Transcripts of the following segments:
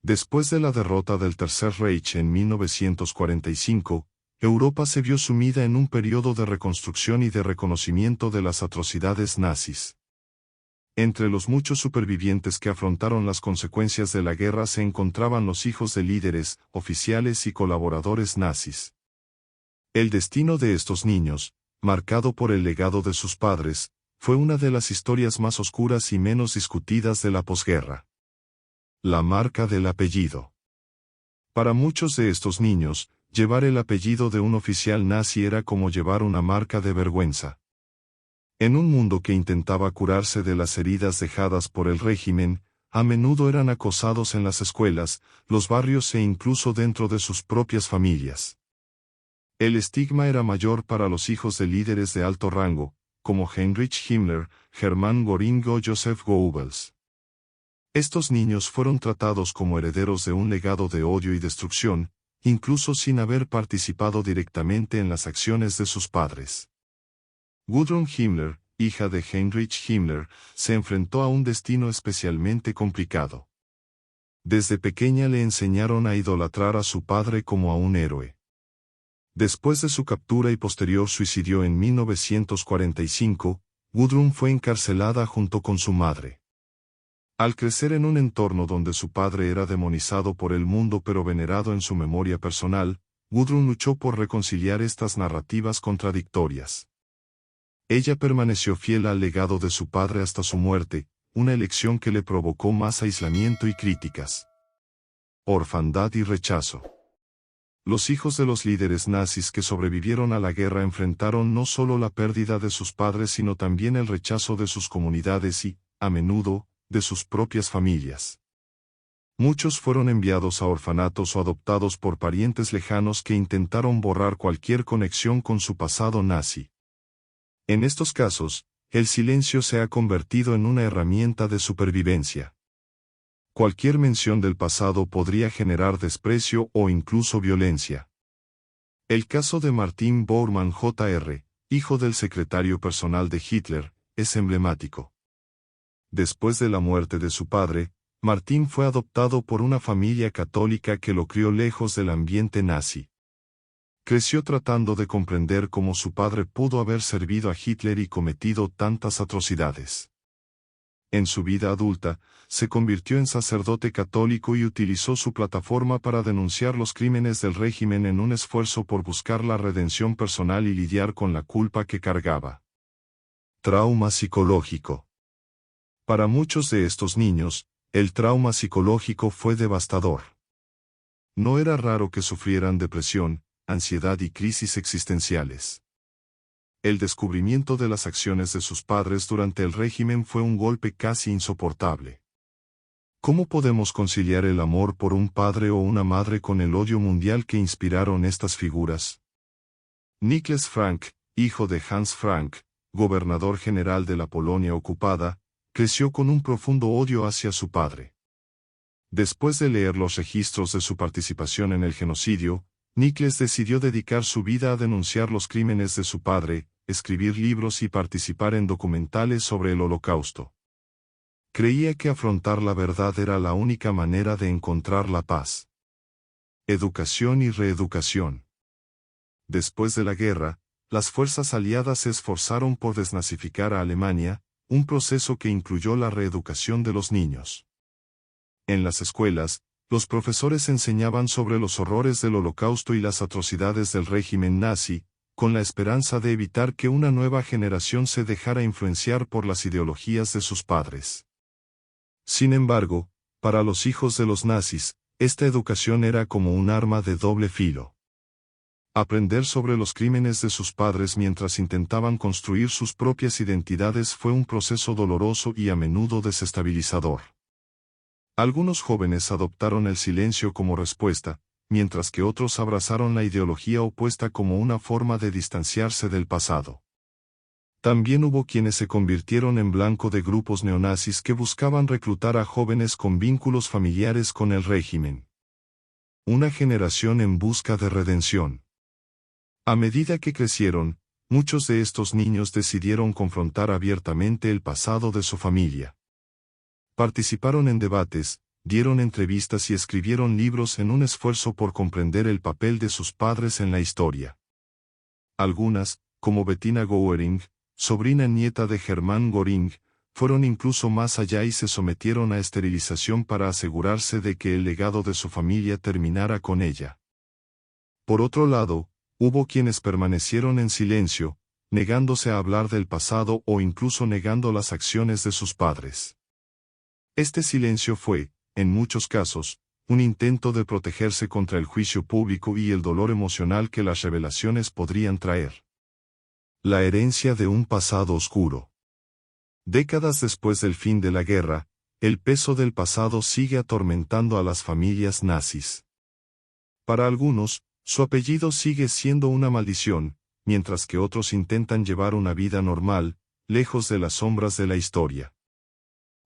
Después de la derrota del Tercer Reich en 1945, Europa se vio sumida en un periodo de reconstrucción y de reconocimiento de las atrocidades nazis. Entre los muchos supervivientes que afrontaron las consecuencias de la guerra se encontraban los hijos de líderes, oficiales y colaboradores nazis. El destino de estos niños, marcado por el legado de sus padres, fue una de las historias más oscuras y menos discutidas de la posguerra. La marca del apellido. Para muchos de estos niños, llevar el apellido de un oficial nazi era como llevar una marca de vergüenza. En un mundo que intentaba curarse de las heridas dejadas por el régimen, a menudo eran acosados en las escuelas, los barrios e incluso dentro de sus propias familias. El estigma era mayor para los hijos de líderes de alto rango, como Heinrich Himmler, Hermann Göring o Joseph Goebbels. Estos niños fueron tratados como herederos de un legado de odio y destrucción, incluso sin haber participado directamente en las acciones de sus padres. Gudrun Himmler, hija de Heinrich Himmler, se enfrentó a un destino especialmente complicado. Desde pequeña le enseñaron a idolatrar a su padre como a un héroe. Después de su captura y posterior suicidio en 1945, Gudrun fue encarcelada junto con su madre. Al crecer en un entorno donde su padre era demonizado por el mundo pero venerado en su memoria personal, Gudrun luchó por reconciliar estas narrativas contradictorias. Ella permaneció fiel al legado de su padre hasta su muerte, una elección que le provocó más aislamiento y críticas. Orfandad y rechazo. Los hijos de los líderes nazis que sobrevivieron a la guerra enfrentaron no solo la pérdida de sus padres sino también el rechazo de sus comunidades y, a menudo, de sus propias familias. Muchos fueron enviados a orfanatos o adoptados por parientes lejanos que intentaron borrar cualquier conexión con su pasado nazi. En estos casos, el silencio se ha convertido en una herramienta de supervivencia. Cualquier mención del pasado podría generar desprecio o incluso violencia. El caso de Martin Bormann Jr., hijo del secretario personal de Hitler, es emblemático. Después de la muerte de su padre, Martin fue adoptado por una familia católica que lo crió lejos del ambiente nazi. Creció tratando de comprender cómo su padre pudo haber servido a Hitler y cometido tantas atrocidades. En su vida adulta, se convirtió en sacerdote católico y utilizó su plataforma para denunciar los crímenes del régimen en un esfuerzo por buscar la redención personal y lidiar con la culpa que cargaba. Trauma psicológico. Para muchos de estos niños, el trauma psicológico fue devastador. No era raro que sufrieran depresión, ansiedad y crisis existenciales. El descubrimiento de las acciones de sus padres durante el régimen fue un golpe casi insoportable. ¿Cómo podemos conciliar el amor por un padre o una madre con el odio mundial que inspiraron estas figuras? Niklas Frank, hijo de Hans Frank, gobernador general de la Polonia ocupada, creció con un profundo odio hacia su padre. Después de leer los registros de su participación en el genocidio, Niklas decidió dedicar su vida a denunciar los crímenes de su padre, escribir libros y participar en documentales sobre el Holocausto. Creía que afrontar la verdad era la única manera de encontrar la paz. Educación y reeducación. Después de la guerra, las fuerzas aliadas se esforzaron por desnazificar a Alemania, un proceso que incluyó la reeducación de los niños. En las escuelas, los profesores enseñaban sobre los horrores del Holocausto y las atrocidades del régimen nazi, con la esperanza de evitar que una nueva generación se dejara influenciar por las ideologías de sus padres. Sin embargo, para los hijos de los nazis, esta educación era como un arma de doble filo. Aprender sobre los crímenes de sus padres mientras intentaban construir sus propias identidades fue un proceso doloroso y a menudo desestabilizador. Algunos jóvenes adoptaron el silencio como respuesta, mientras que otros abrazaron la ideología opuesta como una forma de distanciarse del pasado. También hubo quienes se convirtieron en blanco de grupos neonazis que buscaban reclutar a jóvenes con vínculos familiares con el régimen. Una generación en busca de redención. A medida que crecieron, muchos de estos niños decidieron confrontar abiertamente el pasado de su familia. Participaron en debates, dieron entrevistas y escribieron libros en un esfuerzo por comprender el papel de sus padres en la historia. Algunas, como Bettina Göring, sobrina nieta de Hermann Göring, fueron incluso más allá y se sometieron a esterilización para asegurarse de que el legado de su familia terminara con ella. Por otro lado, hubo quienes permanecieron en silencio, negándose a hablar del pasado o incluso negando las acciones de sus padres. Este silencio fue, en muchos casos, un intento de protegerse contra el juicio público y el dolor emocional que las revelaciones podrían traer. La herencia de un pasado oscuro. Décadas después del fin de la guerra, el peso del pasado sigue atormentando a las familias nazis. Para algunos, su apellido sigue siendo una maldición, mientras que otros intentan llevar una vida normal, lejos de las sombras de la historia.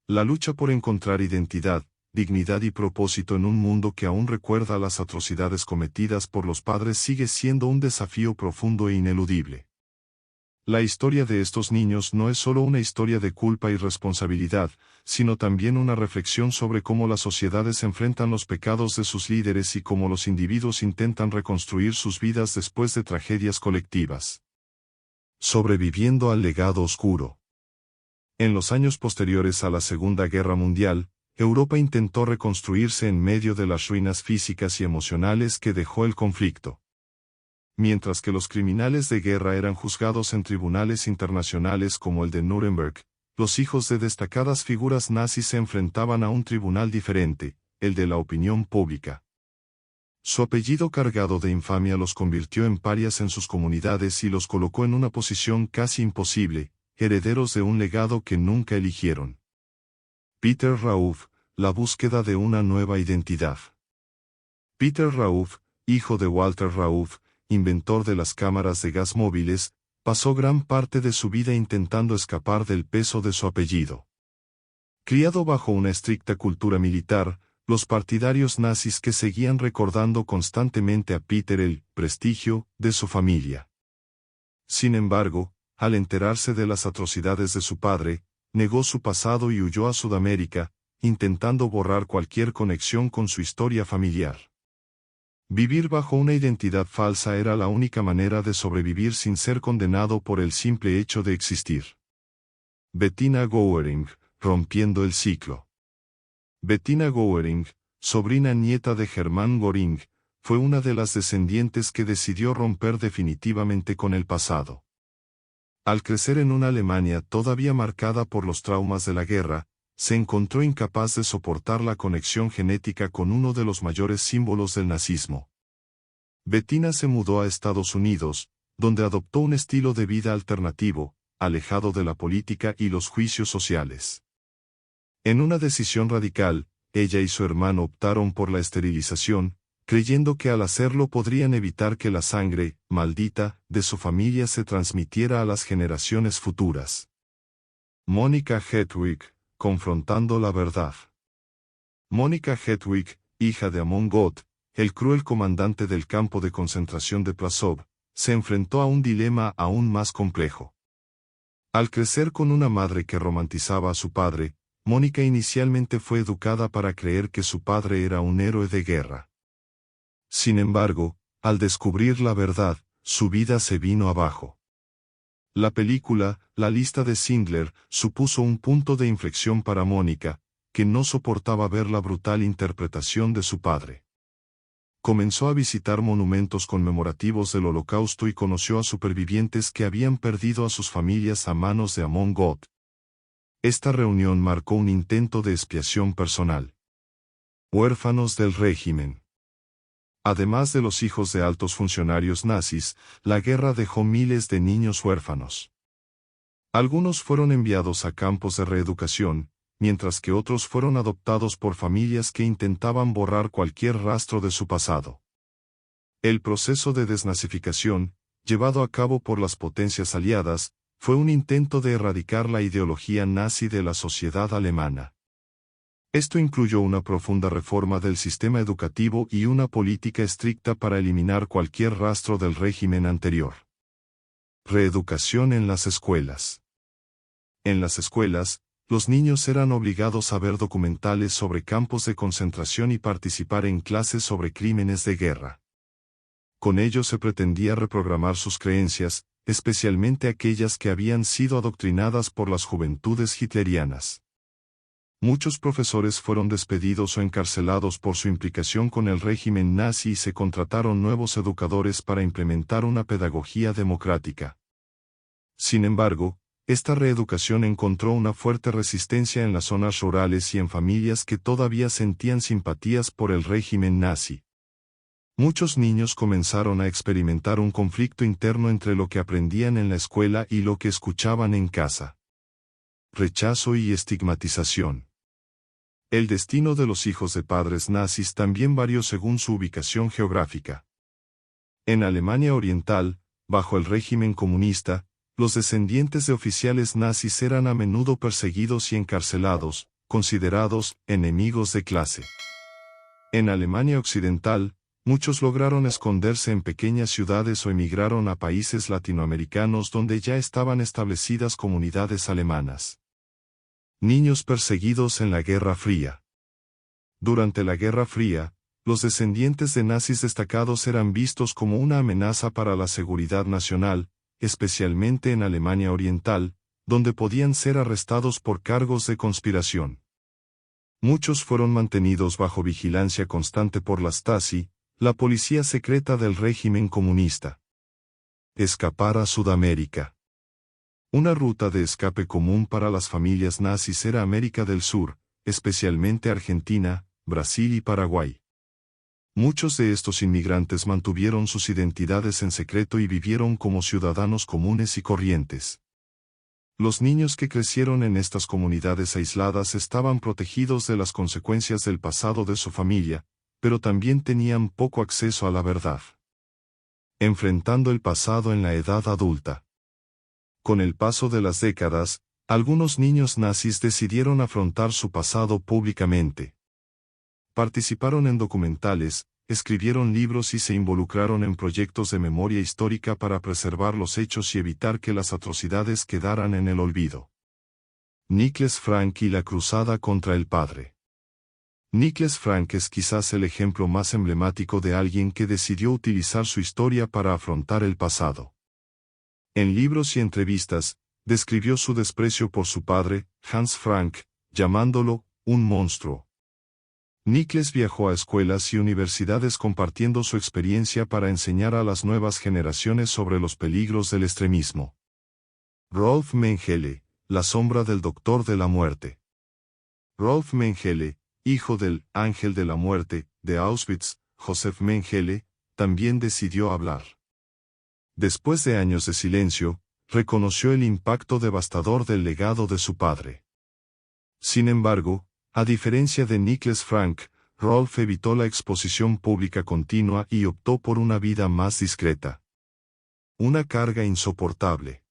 La lucha por encontrar identidad, dignidad y propósito en un mundo que aún recuerda las atrocidades cometidas por los padres sigue siendo un desafío profundo e ineludible. La historia de estos niños no es solo una historia de culpa y responsabilidad, sino también una reflexión sobre cómo las sociedades enfrentan los pecados de sus líderes y cómo los individuos intentan reconstruir sus vidas después de tragedias colectivas. Sobreviviendo al legado oscuro. En los años posteriores a la Segunda Guerra Mundial, Europa intentó reconstruirse en medio de las ruinas físicas y emocionales que dejó el conflicto. Mientras que los criminales de guerra eran juzgados en tribunales internacionales como el de Nuremberg, los hijos de destacadas figuras nazis se enfrentaban a un tribunal diferente, el de la opinión pública. Su apellido cargado de infamia los convirtió en parias en sus comunidades y los colocó en una posición casi imposible, herederos de un legado que nunca eligieron. Peter Rauff, la búsqueda de una nueva identidad. Peter Rauff, hijo de Walter Rauff, inventor de las cámaras de gas móviles, pasó gran parte de su vida intentando escapar del peso de su apellido. Criado bajo una estricta cultura militar, los partidarios nazis que seguían recordando constantemente a Peter el prestigio de su familia. Sin embargo, al enterarse de las atrocidades de su padre, negó su pasado y huyó a Sudamérica, intentando borrar cualquier conexión con su historia familiar. Vivir bajo una identidad falsa era la única manera de sobrevivir sin ser condenado por el simple hecho de existir. Bettina Göring, rompiendo el ciclo. Bettina Göring, sobrina nieta de Hermann Göring, fue una de las descendientes que decidió romper definitivamente con el pasado. Al crecer en una Alemania todavía marcada por los traumas de la guerra, se encontró incapaz de soportar la conexión genética con uno de los mayores símbolos del nazismo. Bettina se mudó a Estados Unidos, donde adoptó un estilo de vida alternativo, alejado de la política y los juicios sociales. En una decisión radical, ella y su hermano optaron por la esterilización, creyendo que al hacerlo podrían evitar que la sangre, maldita, de su familia se transmitiera a las generaciones futuras. Monica Hedwig, confrontando la verdad. Monica Hedwig, hija de Amon Goth, el cruel comandante del campo de concentración de Plaszow, se enfrentó a un dilema aún más complejo. Al crecer con una madre que romantizaba a su padre, Mónica inicialmente fue educada para creer que su padre era un héroe de guerra. Sin embargo, al descubrir la verdad, su vida se vino abajo. La película, La lista de Schindler, supuso un punto de inflexión para Mónica, que no soportaba ver la brutal interpretación de su padre. Comenzó a visitar monumentos conmemorativos del Holocausto y conoció a supervivientes que habían perdido a sus familias a manos de Amon Goth. Esta reunión marcó un intento de expiación personal. Huérfanos del régimen. Además de los hijos de altos funcionarios nazis, la guerra dejó miles de niños huérfanos. Algunos fueron enviados a campos de reeducación, mientras que otros fueron adoptados por familias que intentaban borrar cualquier rastro de su pasado. El proceso de desnazificación, llevado a cabo por las potencias aliadas, fue un intento de erradicar la ideología nazi de la sociedad alemana. Esto incluyó una profunda reforma del sistema educativo y una política estricta para eliminar cualquier rastro del régimen anterior. Reeducación en las escuelas. En las escuelas, los niños eran obligados a ver documentales sobre campos de concentración y participar en clases sobre crímenes de guerra. Con ello se pretendía reprogramar sus creencias, especialmente aquellas que habían sido adoctrinadas por las juventudes hitlerianas. Muchos profesores fueron despedidos o encarcelados por su implicación con el régimen nazi y se contrataron nuevos educadores para implementar una pedagogía democrática. Sin embargo, esta reeducación encontró una fuerte resistencia en las zonas rurales y en familias que todavía sentían simpatías por el régimen nazi. Muchos niños comenzaron a experimentar un conflicto interno entre lo que aprendían en la escuela y lo que escuchaban en casa. Rechazo y estigmatización. El destino de los hijos de padres nazis también varió según su ubicación geográfica. En Alemania Oriental, bajo el régimen comunista, los descendientes de oficiales nazis eran a menudo perseguidos y encarcelados, considerados enemigos de clase. En Alemania Occidental, muchos lograron esconderse en pequeñas ciudades o emigraron a países latinoamericanos donde ya estaban establecidas comunidades alemanas. Niños perseguidos en la Guerra Fría. Durante la Guerra Fría, los descendientes de nazis destacados eran vistos como una amenaza para la seguridad nacional, especialmente en Alemania Oriental, donde podían ser arrestados por cargos de conspiración. Muchos fueron mantenidos bajo vigilancia constante por la Stasi, la policía secreta del régimen comunista. Escapar a Sudamérica. Una ruta de escape común para las familias nazis era América del Sur, especialmente Argentina, Brasil y Paraguay. Muchos de estos inmigrantes mantuvieron sus identidades en secreto y vivieron como ciudadanos comunes y corrientes. Los niños que crecieron en estas comunidades aisladas estaban protegidos de las consecuencias del pasado de su familia, pero también tenían poco acceso a la verdad. Enfrentando el pasado en la edad adulta. Con el paso de las décadas, algunos niños nazis decidieron afrontar su pasado públicamente. Participaron en documentales, escribieron libros y se involucraron en proyectos de memoria histórica para preservar los hechos y evitar que las atrocidades quedaran en el olvido. Niklas Frank y la cruzada contra el padre. Niklas Frank es quizás el ejemplo más emblemático de alguien que decidió utilizar su historia para afrontar el pasado. En libros y entrevistas, describió su desprecio por su padre, Hans Frank, llamándolo un monstruo. Niklas viajó a escuelas y universidades compartiendo su experiencia para enseñar a las nuevas generaciones sobre los peligros del extremismo. Rolf Mengele, la sombra del Doctor de la Muerte. Rolf Mengele, hijo del Ángel de la Muerte, de Auschwitz, Josef Mengele, también decidió hablar. Después de años de silencio, reconoció el impacto devastador del legado de su padre. Sin embargo, a diferencia de Niklas Frank, Rolf evitó la exposición pública continua y optó por una vida más discreta. Una carga insoportable.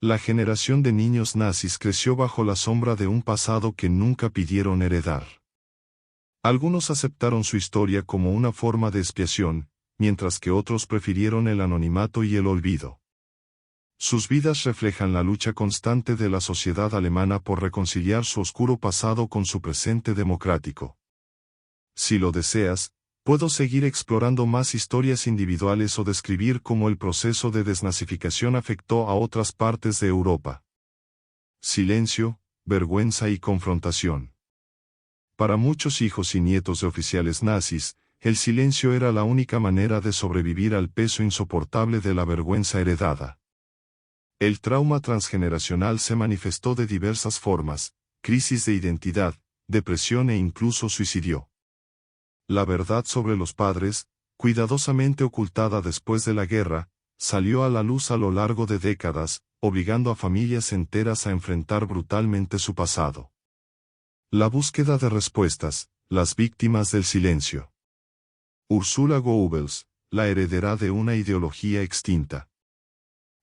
La generación de niños nazis creció bajo la sombra de un pasado que nunca pidieron heredar. Algunos aceptaron su historia como una forma de expiación, mientras que otros prefirieron el anonimato y el olvido. Sus vidas reflejan la lucha constante de la sociedad alemana por reconciliar su oscuro pasado con su presente democrático. Si lo deseas, puedo seguir explorando más historias individuales o describir cómo el proceso de desnazificación afectó a otras partes de Europa. Silencio, vergüenza y confrontación. Para muchos hijos y nietos de oficiales nazis, el silencio era la única manera de sobrevivir al peso insoportable de la vergüenza heredada. El trauma transgeneracional se manifestó de diversas formas: crisis de identidad, depresión e incluso suicidio. La verdad sobre los padres, cuidadosamente ocultada después de la guerra, salió a la luz a lo largo de décadas, obligando a familias enteras a enfrentar brutalmente su pasado. La búsqueda de respuestas, las víctimas del silencio. Ursula Goebbels, la heredera de una ideología extinta.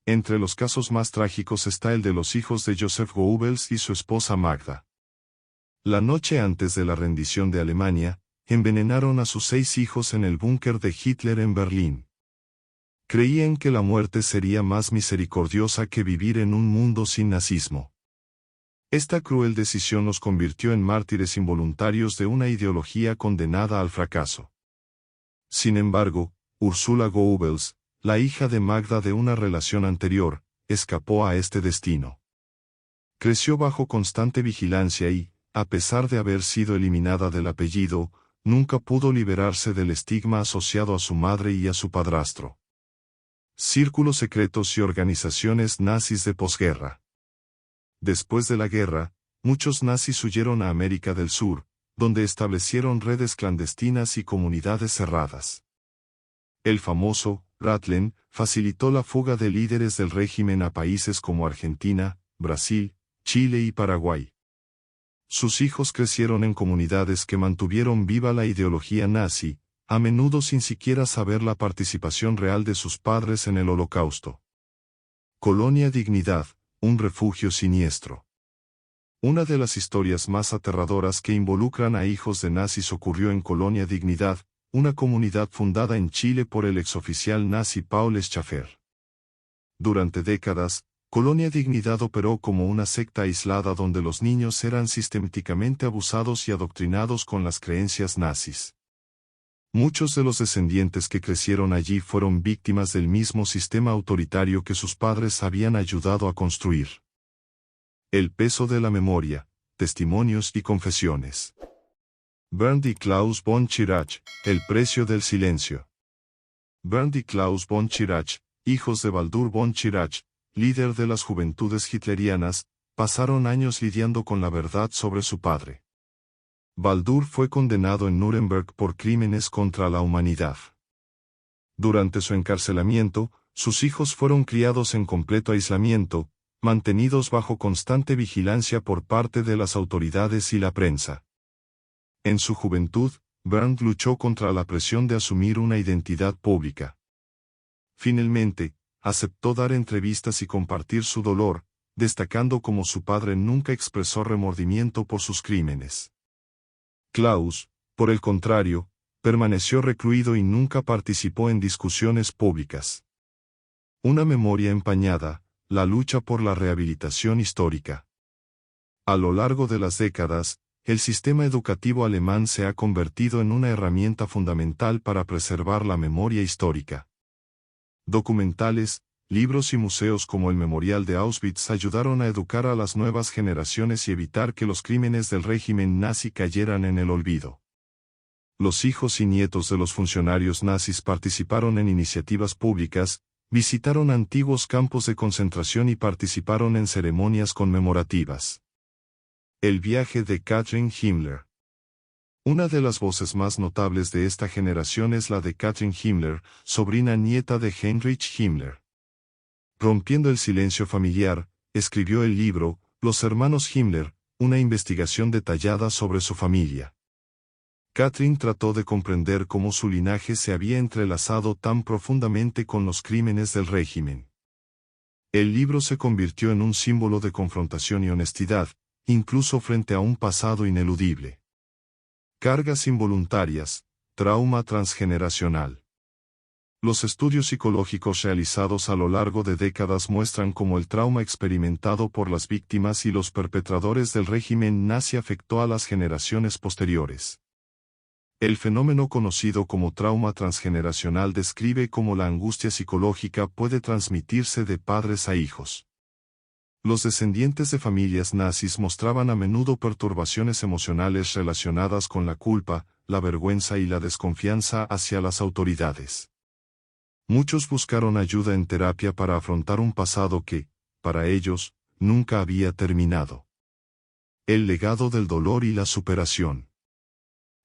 Entre los casos más trágicos está el de los hijos de Joseph Goebbels y su esposa Magda. La noche antes de la rendición de Alemania, envenenaron a sus 6 hijos en el búnker de Hitler en Berlín. Creían que la muerte sería más misericordiosa que vivir en un mundo sin nazismo. Esta cruel decisión los convirtió en mártires involuntarios de una ideología condenada al fracaso. Sin embargo, Ursula Goebbels, la hija de Magda de una relación anterior, escapó a este destino. Creció bajo constante vigilancia y, a pesar de haber sido eliminada del apellido, nunca pudo liberarse del estigma asociado a su madre y a su padrastro. Círculos secretos y organizaciones nazis de posguerra. Después de la guerra, muchos nazis huyeron a América del Sur, donde establecieron redes clandestinas y comunidades cerradas. El famoso Ratlen facilitó la fuga de líderes del régimen a países como Argentina, Brasil, Chile y Paraguay. Sus hijos crecieron en comunidades que mantuvieron viva la ideología nazi, a menudo sin siquiera saber la participación real de sus padres en el Holocausto. Colonia Dignidad, un refugio siniestro. Una de las historias más aterradoras que involucran a hijos de nazis ocurrió en Colonia Dignidad, una comunidad fundada en Chile por el exoficial nazi Paul Schaffer. Durante décadas, Colonia Dignidad operó como una secta aislada donde los niños eran sistemáticamente abusados y adoctrinados con las creencias nazis. Muchos de los descendientes que crecieron allí fueron víctimas del mismo sistema autoritario que sus padres habían ayudado a construir. El peso de la memoria, testimonios y confesiones. Bernd y Klaus von Schirach, el precio del silencio. Bernd y Klaus von Schirach, hijos de Baldur von Schirach, líder de las juventudes hitlerianas, pasaron años lidiando con la verdad sobre su padre. Baldur fue condenado en Nuremberg por crímenes contra la humanidad. Durante su encarcelamiento, sus hijos fueron criados en completo aislamiento, mantenidos bajo constante vigilancia por parte de las autoridades y la prensa. En su juventud, Bernd luchó contra la presión de asumir una identidad pública. Finalmente, aceptó dar entrevistas y compartir su dolor, destacando cómo su padre nunca expresó remordimiento por sus crímenes. Klaus, por el contrario, permaneció recluido y nunca participó en discusiones públicas. Una memoria empañada, la lucha por la rehabilitación histórica. A lo largo de las décadas, el sistema educativo alemán se ha convertido en una herramienta fundamental para preservar la memoria histórica. Documentales, libros y museos como el Memorial de Auschwitz ayudaron a educar a las nuevas generaciones y evitar que los crímenes del régimen nazi cayeran en el olvido. Los hijos y nietos de los funcionarios nazis participaron en iniciativas públicas, visitaron antiguos campos de concentración y participaron en ceremonias conmemorativas. El viaje de Katrin Himmler. Una de las voces más notables de esta generación es la de Katrin Himmler, sobrina nieta de Heinrich Himmler. Rompiendo el silencio familiar, escribió el libro, Los hermanos Himmler, una investigación detallada sobre su familia. Katrin trató de comprender cómo su linaje se había entrelazado tan profundamente con los crímenes del régimen. El libro se convirtió en un símbolo de confrontación y honestidad, incluso frente a un pasado ineludible. Cargas involuntarias, trauma transgeneracional. Los estudios psicológicos realizados a lo largo de décadas muestran cómo el trauma experimentado por las víctimas y los perpetradores del régimen nazi afectó a las generaciones posteriores. El fenómeno conocido como trauma transgeneracional describe cómo la angustia psicológica puede transmitirse de padres a hijos. Los descendientes de familias nazis mostraban a menudo perturbaciones emocionales relacionadas con la culpa, la vergüenza y la desconfianza hacia las autoridades. Muchos buscaron ayuda en terapia para afrontar un pasado que, para ellos, nunca había terminado. El legado del dolor y la superación.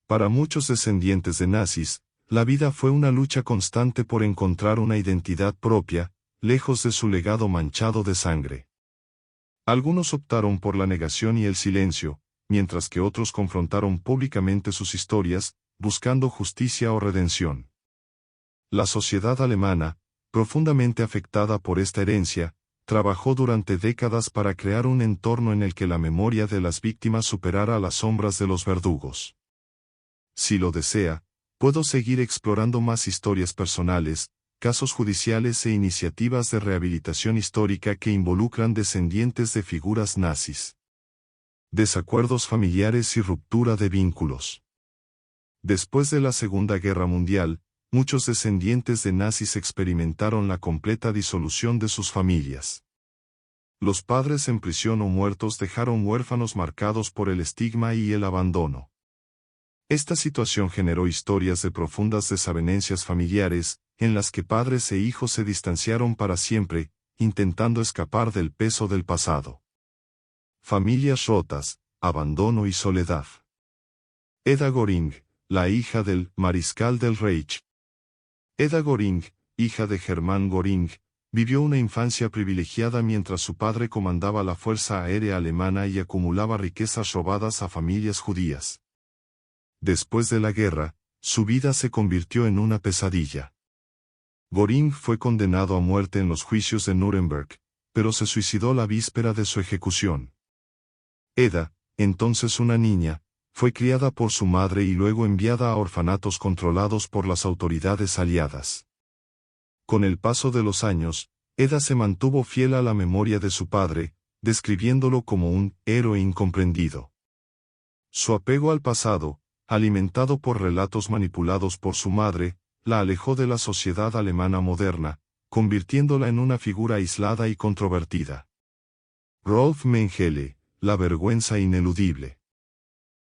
Para muchos descendientes de nazis, la vida fue una lucha constante por encontrar una identidad propia, lejos de su legado manchado de sangre. Algunos optaron por la negación y el silencio, mientras que otros confrontaron públicamente sus historias, buscando justicia o redención. La sociedad alemana, profundamente afectada por esta herencia, trabajó durante décadas para crear un entorno en el que la memoria de las víctimas superara las sombras de los verdugos. Si lo desea, puedo seguir explorando más historias personales, casos judiciales e iniciativas de rehabilitación histórica que involucran descendientes de figuras nazis. Desacuerdos familiares y ruptura de vínculos. Después de la Segunda Guerra Mundial, muchos descendientes de nazis experimentaron la completa disolución de sus familias. Los padres en prisión o muertos dejaron huérfanos marcados por el estigma y el abandono. Esta situación generó historias de profundas desavenencias familiares, en las que padres e hijos se distanciaron para siempre, intentando escapar del peso del pasado. Familias rotas, abandono y soledad. Eda Göring, la hija del mariscal del Reich. Eda Göring, hija de Hermann Göring, vivió una infancia privilegiada mientras su padre comandaba la Fuerza Aérea Alemana y acumulaba riquezas robadas a familias judías. Después de la guerra, su vida se convirtió en una pesadilla. Göring fue condenado a muerte en los juicios de Nuremberg, pero se suicidó la víspera de su ejecución. Eda, entonces una niña, fue criada por su madre y luego enviada a orfanatos controlados por las autoridades aliadas. Con el paso de los años, Eda se mantuvo fiel a la memoria de su padre, describiéndolo como un héroe incomprendido. Su apego al pasado, alimentado por relatos manipulados por su madre, la alejó de la sociedad alemana moderna, convirtiéndola en una figura aislada y controvertida. Rolf Mengele, la vergüenza ineludible.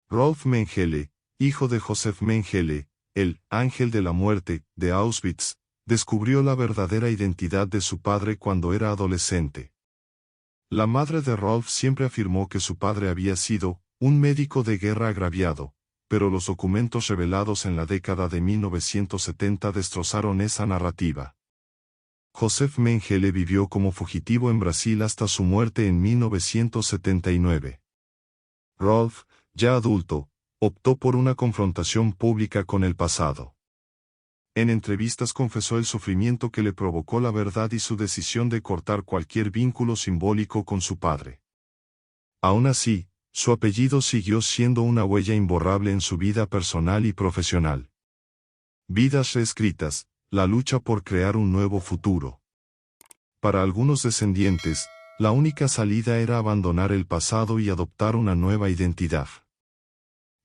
Rolf Mengele, hijo de Josef Mengele, el ángel de la muerte, de Auschwitz, descubrió la verdadera identidad de su padre cuando era adolescente. La madre de Rolf siempre afirmó que su padre había sido un médico de guerra agraviado, pero los documentos revelados en la década de 1970 destrozaron esa narrativa. Josef Mengele vivió como fugitivo en Brasil hasta su muerte en 1979. Rolf, ya adulto, optó por una confrontación pública con el pasado. En entrevistas confesó el sufrimiento que le provocó la verdad y su decisión de cortar cualquier vínculo simbólico con su padre. Aún así, su apellido siguió siendo una huella imborrable en su vida personal y profesional. Vidas reescritas, la lucha por crear un nuevo futuro. Para algunos descendientes, la única salida era abandonar el pasado y adoptar una nueva identidad.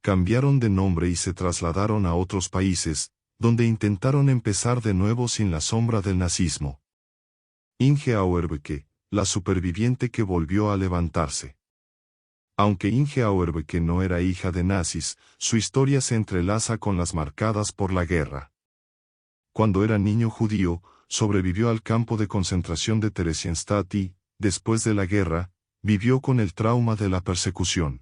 Cambiaron de nombre y se trasladaron a otros países, donde intentaron empezar de nuevo sin la sombra del nazismo. Inge Auerbeke, la superviviente que volvió a levantarse. Aunque Inge Auerbeke no era hija de nazis, su historia se entrelaza con las marcadas por la guerra. Cuando era niño judío, sobrevivió al campo de concentración de Theresienstadt y, después de la guerra, vivió con el trauma de la persecución.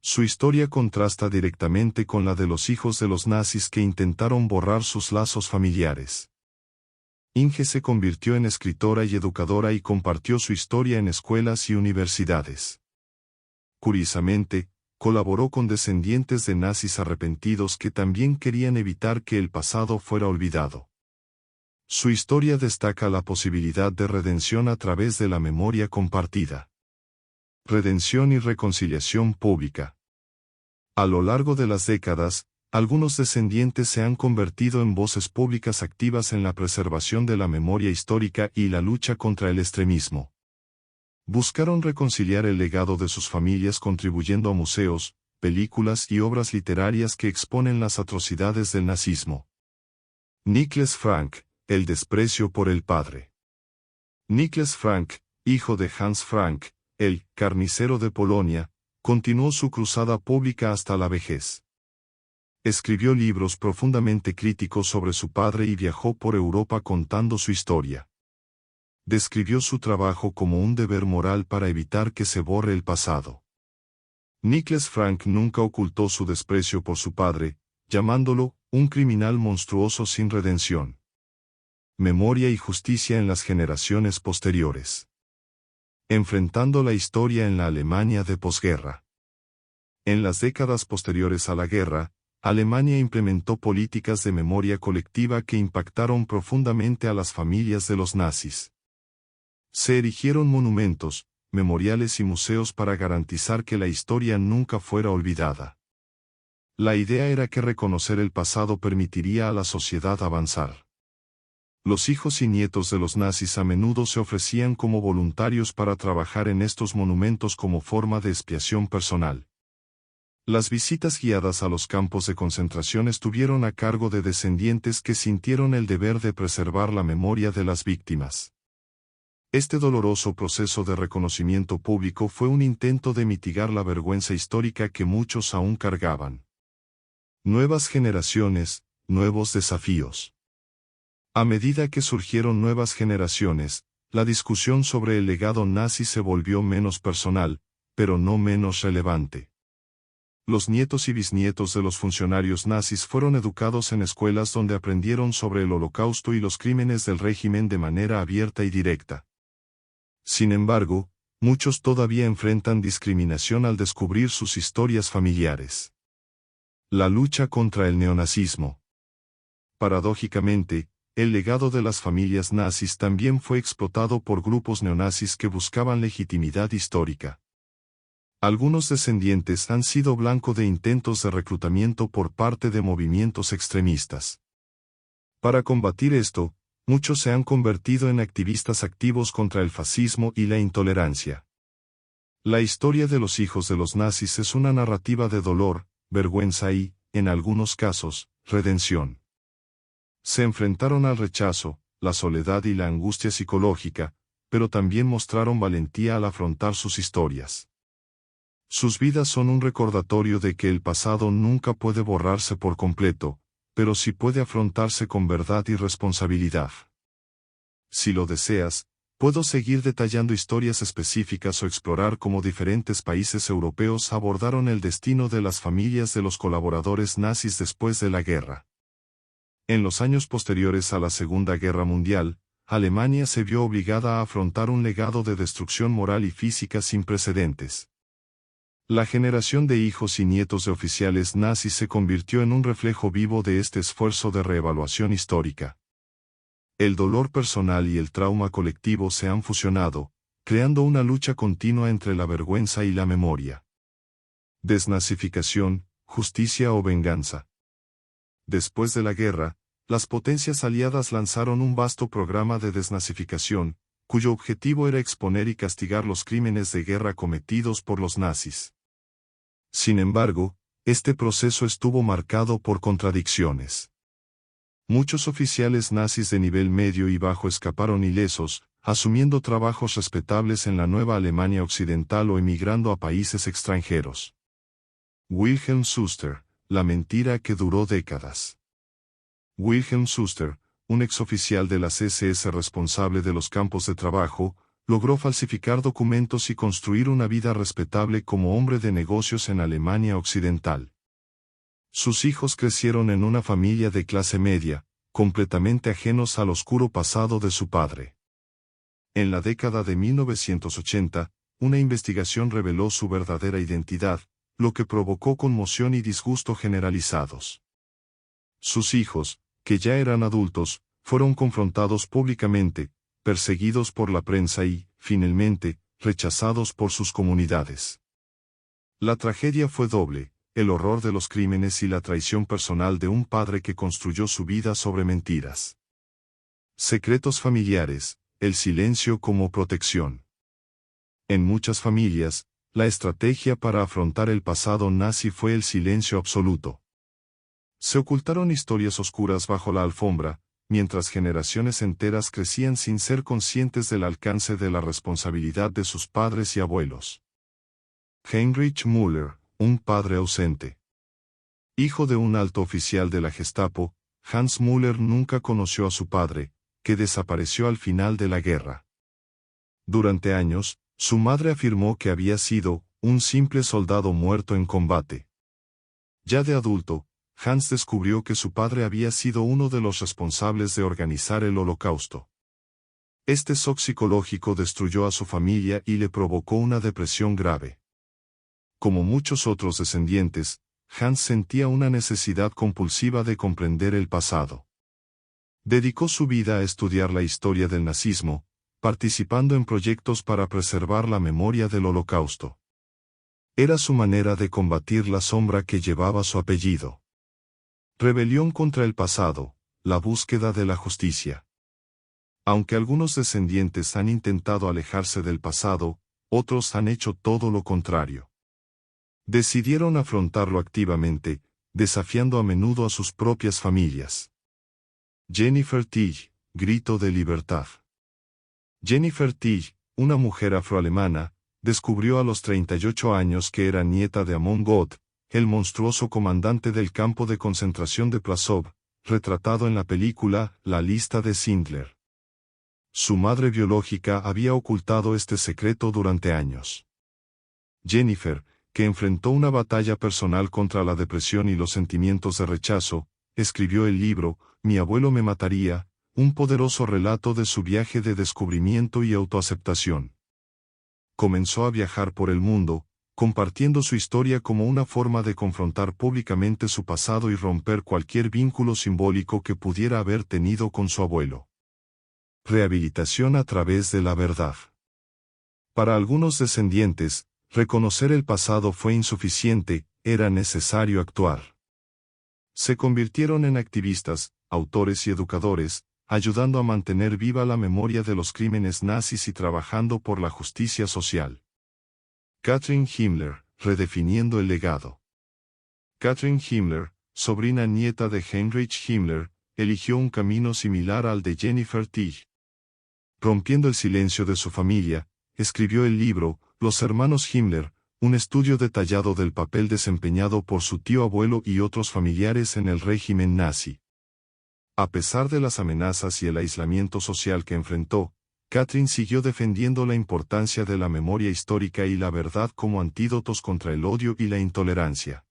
Su historia contrasta directamente con la de los hijos de los nazis que intentaron borrar sus lazos familiares. Inge se convirtió en escritora y educadora y compartió su historia en escuelas y universidades. Curiosamente, colaboró con descendientes de nazis arrepentidos que también querían evitar que el pasado fuera olvidado. Su historia destaca la posibilidad de redención a través de la memoria compartida. Redención y reconciliación pública. A lo largo de las décadas, algunos descendientes se han convertido en voces públicas activas en la preservación de la memoria histórica y la lucha contra el extremismo. Buscaron reconciliar el legado de sus familias contribuyendo a museos, películas y obras literarias que exponen las atrocidades del nazismo. Niklas Frank, el desprecio por el padre. Niklas Frank, hijo de Hans Frank, el carnicero de Polonia, continuó su cruzada pública hasta la vejez. Escribió libros profundamente críticos sobre su padre y viajó por Europa contando su historia. Describió su trabajo como un deber moral para evitar que se borre el pasado. Niklas Frank nunca ocultó su desprecio por su padre, llamándolo un criminal monstruoso sin redención. Memoria y justicia en las generaciones posteriores. Enfrentando la historia en la Alemania de posguerra. En las décadas posteriores a la guerra, Alemania implementó políticas de memoria colectiva que impactaron profundamente a las familias de los nazis. Se erigieron monumentos, memoriales y museos para garantizar que la historia nunca fuera olvidada. La idea era que reconocer el pasado permitiría a la sociedad avanzar. Los hijos y nietos de los nazis a menudo se ofrecían como voluntarios para trabajar en estos monumentos como forma de expiación personal. Las visitas guiadas a los campos de concentración estuvieron a cargo de descendientes que sintieron el deber de preservar la memoria de las víctimas. Este doloroso proceso de reconocimiento público fue un intento de mitigar la vergüenza histórica que muchos aún cargaban. Nuevas generaciones, nuevos desafíos. A medida que surgieron nuevas generaciones, la discusión sobre el legado nazi se volvió menos personal, pero no menos relevante. Los nietos y bisnietos de los funcionarios nazis fueron educados en escuelas donde aprendieron sobre el Holocausto y los crímenes del régimen de manera abierta y directa. Sin embargo, muchos todavía enfrentan discriminación al descubrir sus historias familiares. La lucha contra el neonazismo. Paradójicamente, el legado de las familias nazis también fue explotado por grupos neonazis que buscaban legitimidad histórica. Algunos descendientes han sido blanco de intentos de reclutamiento por parte de movimientos extremistas. Para combatir esto, muchos se han convertido en activistas activos contra el fascismo y la intolerancia. La historia de los hijos de los nazis es una narrativa de dolor, vergüenza y, en algunos casos, redención. Se enfrentaron al rechazo, la soledad y la angustia psicológica, pero también mostraron valentía al afrontar sus historias. Sus vidas son un recordatorio de que el pasado nunca puede borrarse por completo, pero sí puede afrontarse con verdad y responsabilidad. Si lo deseas, puedo seguir detallando historias específicas o explorar cómo diferentes países europeos abordaron el destino de las familias de los colaboradores nazis después de la guerra. En los años posteriores a la Segunda Guerra Mundial, Alemania se vio obligada a afrontar un legado de destrucción moral y física sin precedentes. La generación de hijos y nietos de oficiales nazis se convirtió en un reflejo vivo de este esfuerzo de reevaluación histórica. El dolor personal y el trauma colectivo se han fusionado, creando una lucha continua entre la vergüenza y la memoria. Desnazificación, justicia o venganza. Después de la guerra, las potencias aliadas lanzaron un vasto programa de desnazificación, cuyo objetivo era exponer y castigar los crímenes de guerra cometidos por los nazis. Sin embargo, este proceso estuvo marcado por contradicciones. Muchos oficiales nazis de nivel medio y bajo escaparon ilesos, asumiendo trabajos respetables en la nueva Alemania occidental o emigrando a países extranjeros. Wilhelm Schuster, la mentira que duró décadas. Wilhelm Schuster, un exoficial de las SS responsable de los campos de trabajo, logró falsificar documentos y construir una vida respetable como hombre de negocios en Alemania occidental. Sus hijos crecieron en una familia de clase media, completamente ajenos al oscuro pasado de su padre. En la década de 1980, una investigación reveló su verdadera identidad, lo que provocó conmoción y disgusto generalizados. Sus hijos, que ya eran adultos, fueron confrontados públicamente, perseguidos por la prensa y, finalmente, rechazados por sus comunidades. La tragedia fue doble, el horror de los crímenes y la traición personal de un padre que construyó su vida sobre mentiras. Secretos familiares, el silencio como protección. En muchas familias, la estrategia para afrontar el pasado nazi fue el silencio absoluto. Se ocultaron historias oscuras bajo la alfombra, mientras generaciones enteras crecían sin ser conscientes del alcance de la responsabilidad de sus padres y abuelos. Heinrich Müller, un padre ausente. Hijo de un alto oficial de la Gestapo, Hans Müller nunca conoció a su padre, que desapareció al final de la guerra. Durante años, su madre afirmó que había sido un simple soldado muerto en combate. Ya de adulto, Hans descubrió que su padre había sido uno de los responsables de organizar el Holocausto. Este shock psicológico destruyó a su familia y le provocó una depresión grave. Como muchos otros descendientes, Hans sentía una necesidad compulsiva de comprender el pasado. Dedicó su vida a estudiar la historia del nazismo, participando en proyectos para preservar la memoria del Holocausto. Era su manera de combatir la sombra que llevaba su apellido. Rebelión contra el pasado, la búsqueda de la justicia. Aunque algunos descendientes han intentado alejarse del pasado, otros han hecho todo lo contrario. Decidieron afrontarlo activamente, desafiando a menudo a sus propias familias. Jennifer Tighe, grito de libertad. Jennifer Tighe, una mujer afroalemana, descubrió a los 38 años que era nieta de Amon God, el monstruoso comandante del campo de concentración de Plaszow, retratado en la película La lista de Schindler. Su madre biológica había ocultado este secreto durante años. Jennifer, que enfrentó una batalla personal contra la depresión y los sentimientos de rechazo, escribió el libro Mi abuelo me mataría, un poderoso relato de su viaje de descubrimiento y autoaceptación. Comenzó a viajar por el mundo, compartiendo su historia como una forma de confrontar públicamente su pasado y romper cualquier vínculo simbólico que pudiera haber tenido con su abuelo. Rehabilitación a través de la verdad. Para algunos descendientes, reconocer el pasado fue insuficiente, era necesario actuar. Se convirtieron en activistas, autores y educadores, ayudando a mantener viva la memoria de los crímenes nazis y trabajando por la justicia social. Katrin Himmler, redefiniendo el legado. Katrin Himmler, sobrina nieta de Heinrich Himmler, eligió un camino similar al de Jennifer Tighe. Rompiendo el silencio de su familia, escribió el libro Los hermanos Himmler, un estudio detallado del papel desempeñado por su tío abuelo y otros familiares en el régimen nazi. A pesar de las amenazas y el aislamiento social que enfrentó, Katrin siguió defendiendo la importancia de la memoria histórica y la verdad como antídotos contra el odio y la intolerancia.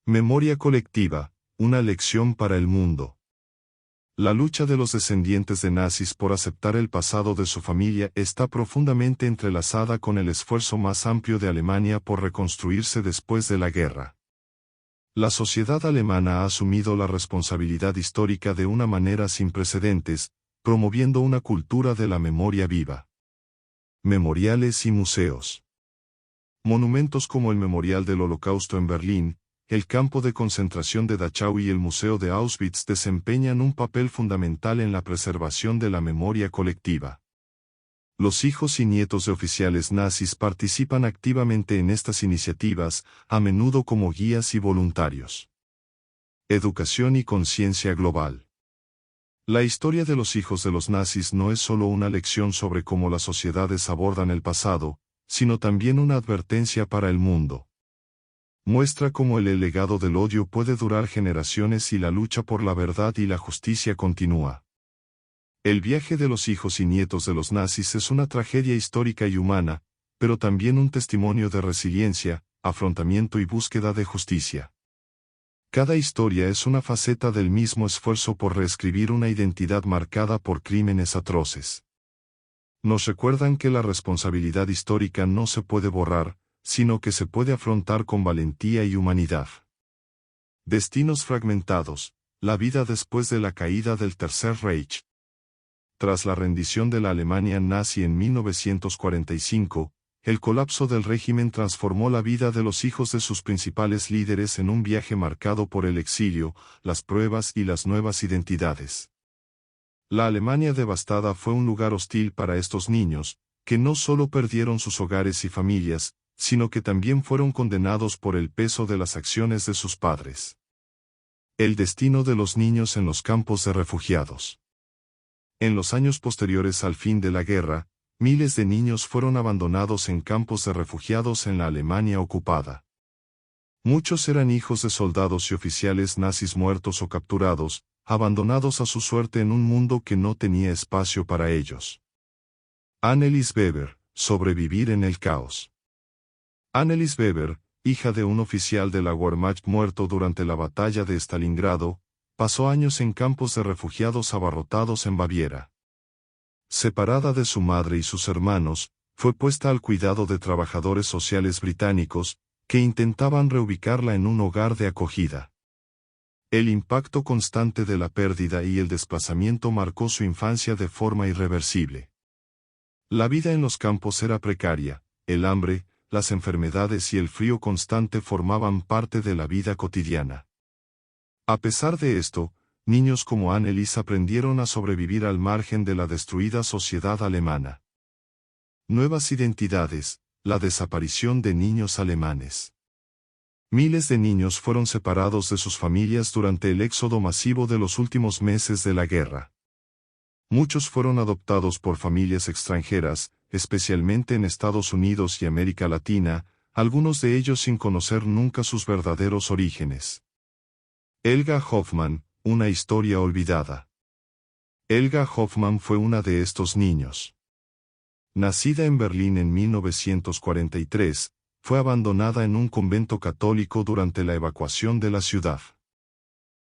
Memoria colectiva, una lección para el mundo. La lucha de los descendientes de nazis por aceptar el pasado de su familia está profundamente entrelazada con el esfuerzo más amplio de Alemania por reconstruirse después de la guerra. La sociedad alemana ha asumido la responsabilidad histórica de una manera sin precedentes, promoviendo una cultura de la memoria viva. Memoriales y museos. Monumentos como el Memorial del Holocausto en Berlín, el campo de concentración de Dachau y el Museo de Auschwitz desempeñan un papel fundamental en la preservación de la memoria colectiva. Los hijos y nietos de oficiales nazis participan activamente en estas iniciativas, a menudo como guías y voluntarios. Educación y conciencia global. La historia de los hijos de los nazis no es solo una lección sobre cómo las sociedades abordan el pasado, sino también una advertencia para el mundo. Muestra cómo el legado del odio puede durar generaciones y la lucha por la verdad y la justicia continúa. El viaje de los hijos y nietos de los nazis es una tragedia histórica y humana, pero también un testimonio de resiliencia, afrontamiento y búsqueda de justicia. Cada historia es una faceta del mismo esfuerzo por reescribir una identidad marcada por crímenes atroces. Nos recuerdan que la responsabilidad histórica no se puede borrar, sino que se puede afrontar con valentía y humanidad. Destinos fragmentados, la vida después de la caída del Tercer Reich. Tras la rendición de la Alemania nazi en 1945, el colapso del régimen transformó la vida de los hijos de sus principales líderes en un viaje marcado por el exilio, las pruebas y las nuevas identidades. La Alemania devastada fue un lugar hostil para estos niños, que no solo perdieron sus hogares y familias, sino que también fueron condenados por el peso de las acciones de sus padres. El destino de los niños en los campos de refugiados. En los años posteriores al fin de la guerra, miles de niños fueron abandonados en campos de refugiados en la Alemania ocupada. Muchos eran hijos de soldados y oficiales nazis muertos o capturados, abandonados a su suerte en un mundo que no tenía espacio para ellos. Annelies Weber, sobrevivir en el caos. Annelies Weber, hija de un oficial de la Wehrmacht muerto durante la batalla de Stalingrado, pasó años en campos de refugiados abarrotados en Baviera. Separada de su madre y sus hermanos, fue puesta al cuidado de trabajadores sociales británicos, que intentaban reubicarla en un hogar de acogida. El impacto constante de la pérdida y el desplazamiento marcó su infancia de forma irreversible. La vida en los campos era precaria, el hambre, las enfermedades y el frío constante formaban parte de la vida cotidiana. A pesar de esto, niños como Annelies aprendieron a sobrevivir al margen de la destruida sociedad alemana. Nuevas identidades, la desaparición de niños alemanes. Miles de niños fueron separados de sus familias durante el éxodo masivo de los últimos meses de la guerra. Muchos fueron adoptados por familias extranjeras, especialmente en Estados Unidos y América Latina, algunos de ellos sin conocer nunca sus verdaderos orígenes. Helga Hoffmann, una historia olvidada. Helga Hoffmann fue una de estos niños. Nacida en Berlín en 1943, fue abandonada en un convento católico durante la evacuación de la ciudad.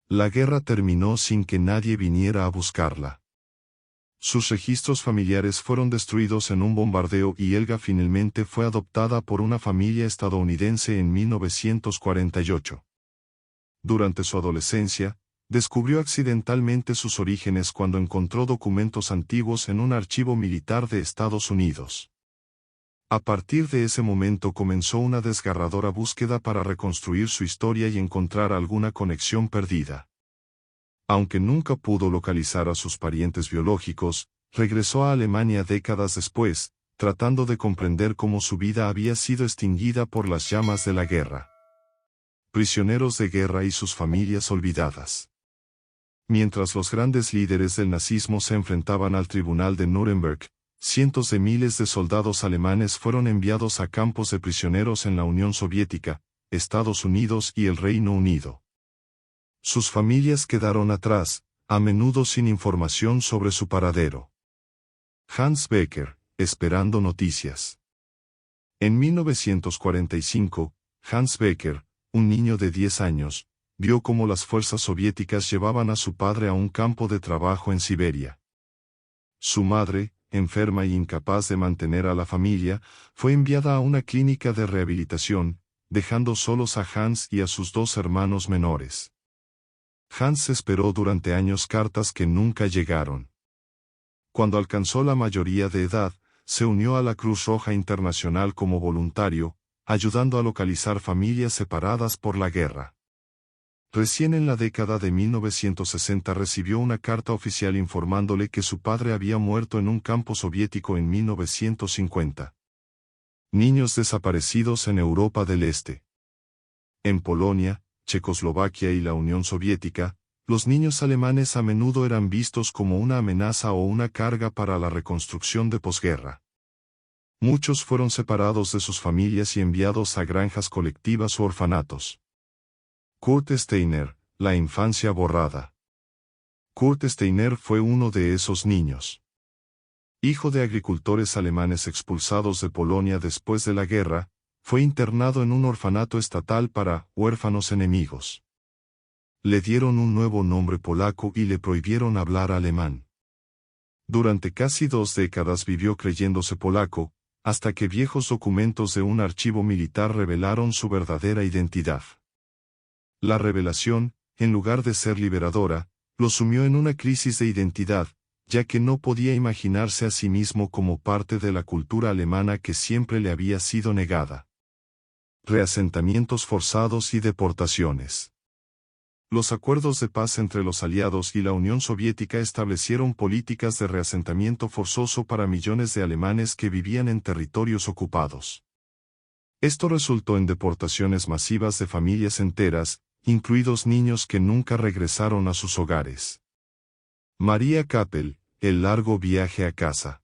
La guerra terminó sin que nadie viniera a buscarla. Sus registros familiares fueron destruidos en un bombardeo y Helga finalmente fue adoptada por una familia estadounidense en 1948. Durante su adolescencia, descubrió accidentalmente sus orígenes cuando encontró documentos antiguos en un archivo militar de Estados Unidos. A partir de ese momento comenzó una desgarradora búsqueda para reconstruir su historia y encontrar alguna conexión perdida. Aunque nunca pudo localizar a sus parientes biológicos, regresó a Alemania décadas después, tratando de comprender cómo su vida había sido extinguida por las llamas de la guerra. Prisioneros de guerra y sus familias olvidadas. Mientras los grandes líderes del nazismo se enfrentaban al tribunal de Nuremberg, cientos de miles de soldados alemanes fueron enviados a campos de prisioneros en la Unión Soviética, Estados Unidos y el Reino Unido. Sus familias quedaron atrás, a menudo sin información sobre su paradero. Hans Becker, esperando noticias. En 1945, Hans Becker, un niño de 10 años, vio cómo las fuerzas soviéticas llevaban a su padre a un campo de trabajo en Siberia. Su madre, enferma y incapaz de mantener a la familia, fue enviada a una clínica de rehabilitación, dejando solos a Hans y a sus dos hermanos menores. Hans esperó durante años cartas que nunca llegaron. Cuando alcanzó la mayoría de edad, se unió a la Cruz Roja Internacional como voluntario, ayudando a localizar familias separadas por la guerra. Recién en la década de 1960 recibió una carta oficial informándole que su padre había muerto en un campo soviético en 1950. Niños desaparecidos en Europa del Este. En Polonia, Checoslovaquia y la Unión Soviética, los niños alemanes a menudo eran vistos como una amenaza o una carga para la reconstrucción de posguerra. Muchos fueron separados de sus familias y enviados a granjas colectivas u orfanatos. Kurt Steiner, la infancia borrada. Kurt Steiner fue uno de esos niños. Hijo de agricultores alemanes expulsados de Polonia después de la guerra, fue internado en un orfanato estatal para huérfanos enemigos. Le dieron un nuevo nombre polaco y le prohibieron hablar alemán. Durante casi 2 décadas vivió creyéndose polaco, hasta que viejos documentos de un archivo militar revelaron su verdadera identidad. La revelación, en lugar de ser liberadora, lo sumió en una crisis de identidad, ya que no podía imaginarse a sí mismo como parte de la cultura alemana que siempre le había sido negada. Reasentamientos forzados y deportaciones. Los acuerdos de paz entre los aliados y la Unión Soviética establecieron políticas de reasentamiento forzoso para millones de alemanes que vivían en territorios ocupados. Esto resultó en deportaciones masivas de familias enteras, incluidos niños que nunca regresaron a sus hogares. María Kappel, el largo viaje a casa.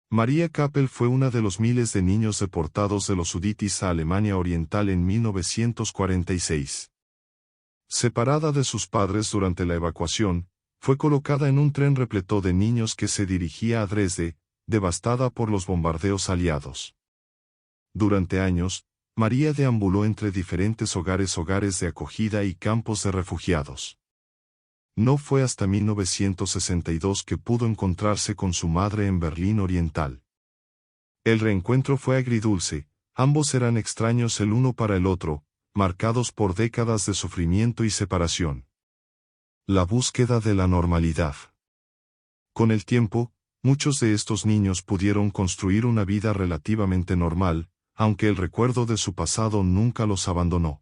María Kappel fue una de los miles de niños deportados de los Sudetes a Alemania Oriental en 1946. Separada de sus padres durante la evacuación, fue colocada en un tren repleto de niños que se dirigía a Dresde, devastada por los bombardeos aliados. Durante años, María deambuló entre diferentes hogares de acogida y campos de refugiados. No fue hasta 1962 que pudo encontrarse con su madre en Berlín Oriental. El reencuentro fue agridulce, ambos eran extraños el uno para el otro, marcados por décadas de sufrimiento y separación. La búsqueda de la normalidad. Con el tiempo, muchos de estos niños pudieron construir una vida relativamente normal, aunque el recuerdo de su pasado nunca los abandonó.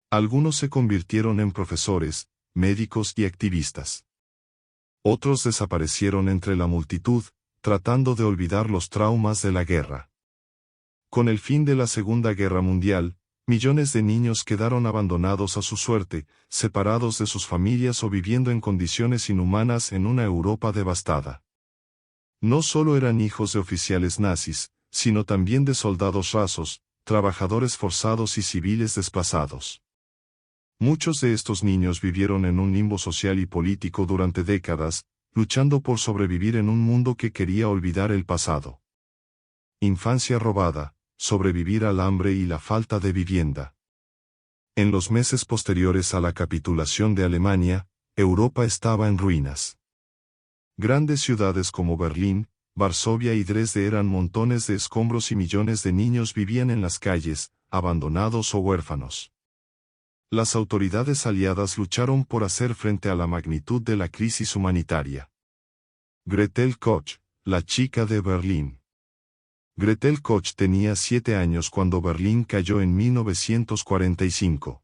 Algunos se convirtieron en profesores, médicos y activistas. Otros desaparecieron entre la multitud, tratando de olvidar los traumas de la guerra. Con el fin de la Segunda Guerra Mundial, millones de niños quedaron abandonados a su suerte, separados de sus familias o viviendo en condiciones inhumanas en una Europa devastada. No solo eran hijos de oficiales nazis, sino también de soldados rasos, trabajadores forzados y civiles desplazados. Muchos de estos niños vivieron en un limbo social y político durante décadas, luchando por sobrevivir en un mundo que quería olvidar el pasado. Infancia robada, sobrevivir al hambre y la falta de vivienda. En los meses posteriores a la capitulación de Alemania, Europa estaba en ruinas. Grandes ciudades como Berlín, Varsovia y Dresde eran montones de escombros y millones de niños vivían en las calles, abandonados o huérfanos. Las autoridades aliadas lucharon por hacer frente a la magnitud de la crisis humanitaria. Gretel Koch, la chica de Berlín. Gretel Koch tenía 7 años cuando Berlín cayó en 1945.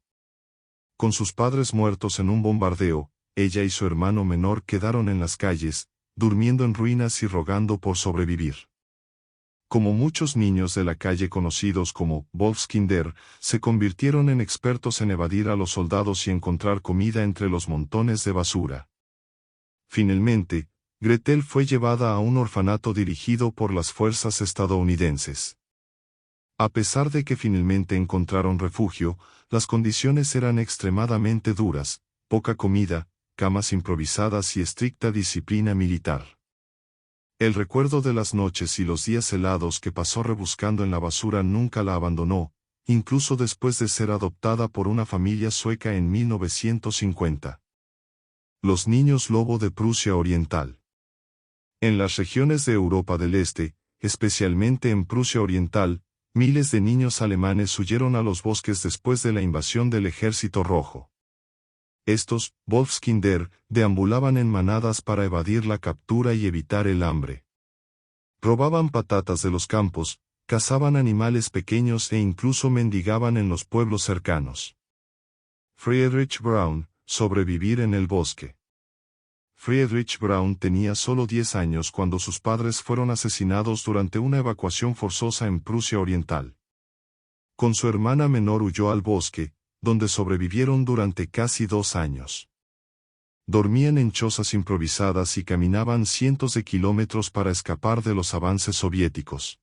Con sus padres muertos en un bombardeo, ella y su hermano menor quedaron en las calles, durmiendo en ruinas y rogando por sobrevivir. Como muchos niños de la calle conocidos como Wolfskinder, se convirtieron en expertos en evadir a los soldados y encontrar comida entre los montones de basura. Finalmente, Gretel fue llevada a un orfanato dirigido por las fuerzas estadounidenses. A pesar de que finalmente encontraron refugio, las condiciones eran extremadamente duras, poca comida, camas improvisadas y estricta disciplina militar. El recuerdo de las noches y los días helados que pasó rebuscando en la basura nunca la abandonó, incluso después de ser adoptada por una familia sueca en 1950. Los niños lobo de Prusia Oriental. En las regiones de Europa del Este, especialmente en Prusia Oriental, miles de niños alemanes huyeron a los bosques después de la invasión del Ejército Rojo. Estos, Wolfskinder, deambulaban en manadas para evadir la captura y evitar el hambre. Robaban patatas de los campos, cazaban animales pequeños e incluso mendigaban en los pueblos cercanos. Friedrich Braun, sobrevivir en el bosque. Friedrich Braun tenía solo 10 años cuando sus padres fueron asesinados durante una evacuación forzosa en Prusia Oriental. Con su hermana menor huyó al bosque, donde sobrevivieron durante casi 2 años. Dormían en chozas improvisadas y caminaban cientos de kilómetros para escapar de los avances soviéticos.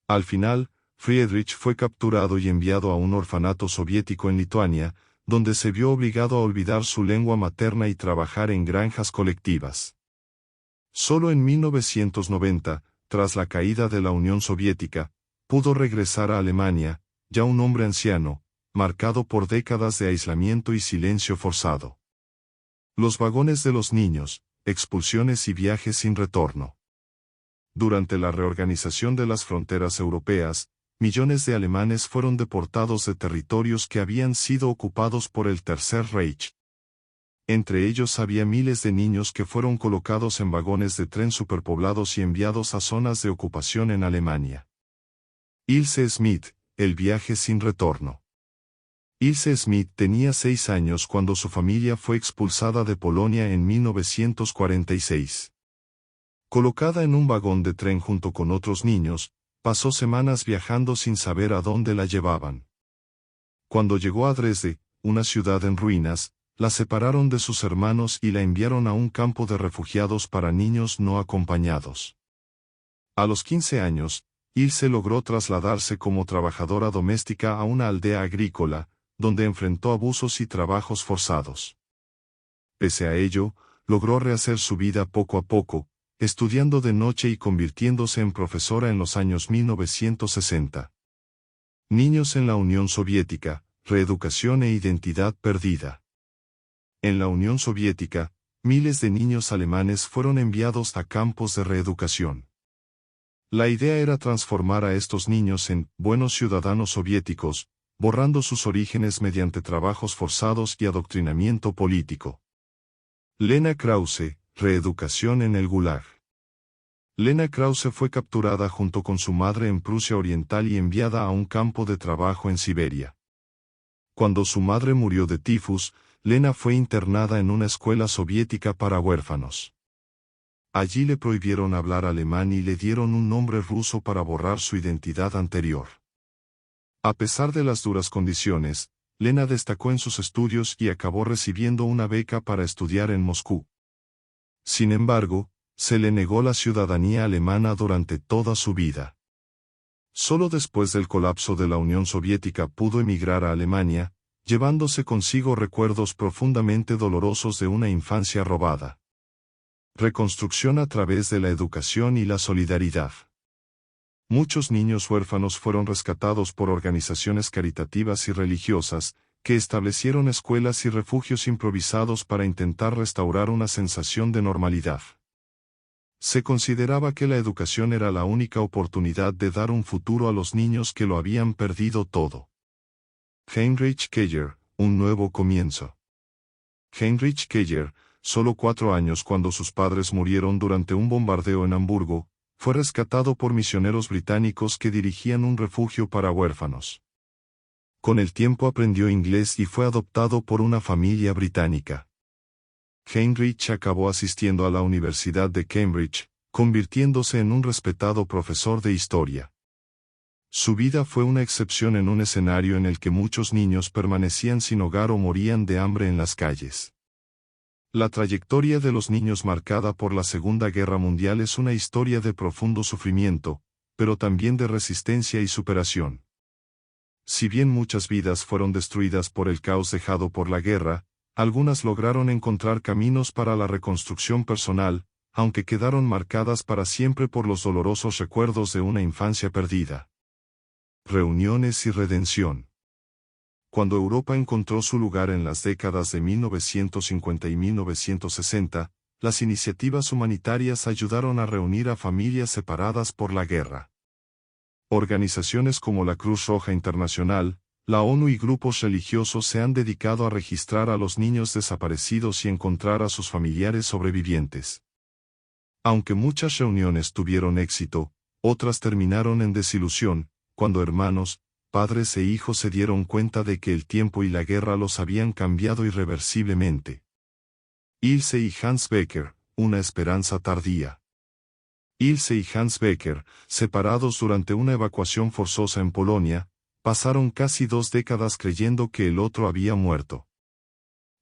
Al final, Friedrich fue capturado y enviado a un orfanato soviético en Lituania, donde se vio obligado a olvidar su lengua materna y trabajar en granjas colectivas. Solo en 1990, tras la caída de la Unión Soviética, pudo regresar a Alemania, ya un hombre anciano, marcado por décadas de aislamiento y silencio forzado. Los vagones de los niños, expulsiones y viajes sin retorno. Durante la reorganización de las fronteras europeas, millones de alemanes fueron deportados de territorios que habían sido ocupados por el Tercer Reich. Entre ellos había miles de niños que fueron colocados en vagones de tren superpoblados y enviados a zonas de ocupación en Alemania. Ilse Smith, el viaje sin retorno. Ilse Smith tenía 6 años cuando su familia fue expulsada de Polonia en 1946. Colocada en un vagón de tren junto con otros niños, pasó semanas viajando sin saber a dónde la llevaban. Cuando llegó a Dresde, una ciudad en ruinas, la separaron de sus hermanos y la enviaron a un campo de refugiados para niños no acompañados. A los 15 años, Ilse logró trasladarse como trabajadora doméstica a una aldea agrícola, donde enfrentó abusos y trabajos forzados. Pese a ello, logró rehacer su vida poco a poco, estudiando de noche y convirtiéndose en profesora en los años 1960. Niños en la Unión Soviética, reeducación e identidad perdida. En la Unión Soviética, miles de niños alemanes fueron enviados a campos de reeducación. La idea era transformar a estos niños en buenos ciudadanos soviéticos, borrando sus orígenes mediante trabajos forzados y adoctrinamiento político. Lena Krause, reeducación en el Gulag. Lena Krause fue capturada junto con su madre en Prusia Oriental y enviada a un campo de trabajo en Siberia. Cuando su madre murió de tifus, Lena fue internada en una escuela soviética para huérfanos. Allí le prohibieron hablar alemán y le dieron un nombre ruso para borrar su identidad anterior. A pesar de las duras condiciones, Lena destacó en sus estudios y acabó recibiendo una beca para estudiar en Moscú. Sin embargo, se le negó la ciudadanía alemana durante toda su vida. Solo después del colapso de la Unión Soviética pudo emigrar a Alemania, llevándose consigo recuerdos profundamente dolorosos de una infancia robada. Reconstrucción a través de la educación y la solidaridad. Muchos niños huérfanos fueron rescatados por organizaciones caritativas y religiosas, que establecieron escuelas y refugios improvisados para intentar restaurar una sensación de normalidad. Se consideraba que la educación era la única oportunidad de dar un futuro a los niños que lo habían perdido todo. Heinrich Keller, un nuevo comienzo. Heinrich Keller, solo 4 años cuando sus padres murieron durante un bombardeo en Hamburgo, fue rescatado por misioneros británicos que dirigían un refugio para huérfanos. Con el tiempo aprendió inglés y fue adoptado por una familia británica. Heinrich acabó asistiendo a la Universidad de Cambridge, convirtiéndose en un respetado profesor de historia. Su vida fue una excepción en un escenario en el que muchos niños permanecían sin hogar o morían de hambre en las calles. La trayectoria de los niños marcada por la Segunda Guerra Mundial es una historia de profundo sufrimiento, pero también de resistencia y superación. Si bien muchas vidas fueron destruidas por el caos dejado por la guerra, algunas lograron encontrar caminos para la reconstrucción personal, aunque quedaron marcadas para siempre por los dolorosos recuerdos de una infancia perdida. Reuniones y redención. Cuando Europa encontró su lugar en las décadas de 1950 y 1960, las iniciativas humanitarias ayudaron a reunir a familias separadas por la guerra. Organizaciones como la Cruz Roja Internacional, la ONU y grupos religiosos se han dedicado a registrar a los niños desaparecidos y encontrar a sus familiares sobrevivientes. Aunque muchas reuniones tuvieron éxito, otras terminaron en desilusión, cuando hermanos, padres e hijos se dieron cuenta de que el tiempo y la guerra los habían cambiado irreversiblemente. Ilse y Hans Becker, una esperanza tardía. Ilse y Hans Becker, separados durante una evacuación forzosa en Polonia, pasaron casi 2 décadas creyendo que el otro había muerto.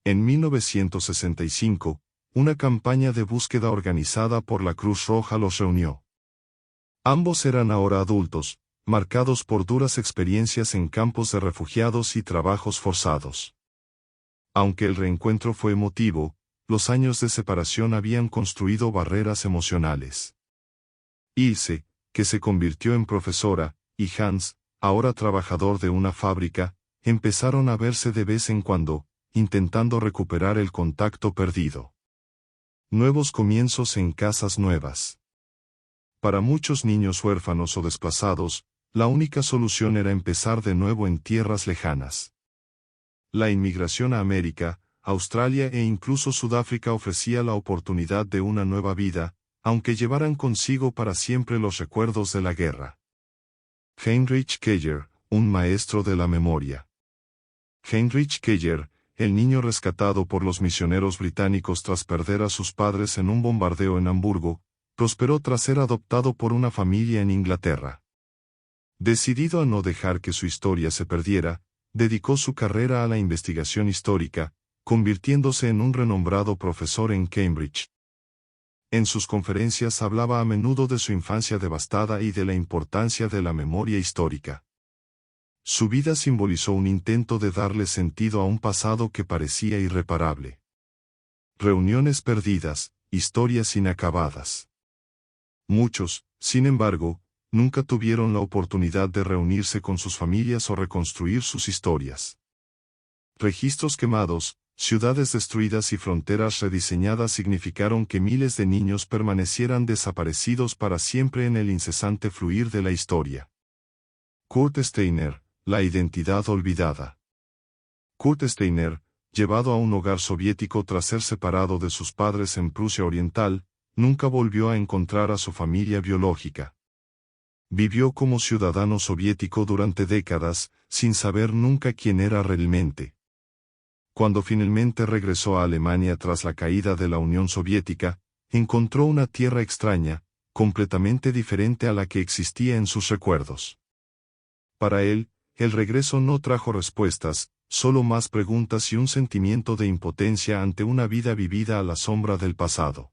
En 1965, una campaña de búsqueda organizada por la Cruz Roja los reunió. Ambos eran ahora adultos, marcados por duras experiencias en campos de refugiados y trabajos forzados. Aunque el reencuentro fue emotivo, los años de separación habían construido barreras emocionales. Ilse, que se convirtió en profesora, y Hans, ahora trabajador de una fábrica, empezaron a verse de vez en cuando, intentando recuperar el contacto perdido. Nuevos comienzos en casas nuevas. Para muchos niños huérfanos o desplazados, la única solución era empezar de nuevo en tierras lejanas. La inmigración a América, Australia e incluso Sudáfrica ofrecía la oportunidad de una nueva vida, aunque llevaran consigo para siempre los recuerdos de la guerra. Heinrich Keller, un maestro de la memoria. Heinrich Keller, el niño rescatado por los misioneros británicos tras perder a sus padres en un bombardeo en Hamburgo, prosperó tras ser adoptado por una familia en Inglaterra. Decidido a no dejar que su historia se perdiera, dedicó su carrera a la investigación histórica, convirtiéndose en un renombrado profesor en Cambridge. En sus conferencias hablaba a menudo de su infancia devastada y de la importancia de la memoria histórica. Su vida simbolizó un intento de darle sentido a un pasado que parecía irreparable. Reuniones perdidas, historias inacabadas. Muchos, sin embargo, nunca tuvieron la oportunidad de reunirse con sus familias o reconstruir sus historias. Registros quemados, ciudades destruidas y fronteras rediseñadas significaron que miles de niños permanecieran desaparecidos para siempre en el incesante fluir de la historia. Kurt Steiner, la identidad olvidada. Kurt Steiner, llevado a un hogar soviético tras ser separado de sus padres en Prusia Oriental, nunca volvió a encontrar a su familia biológica. Vivió como ciudadano soviético durante décadas, sin saber nunca quién era realmente. Cuando finalmente regresó a Alemania tras la caída de la Unión Soviética, encontró una tierra extraña, completamente diferente a la que existía en sus recuerdos. Para él, el regreso no trajo respuestas, solo más preguntas y un sentimiento de impotencia ante una vida vivida a la sombra del pasado.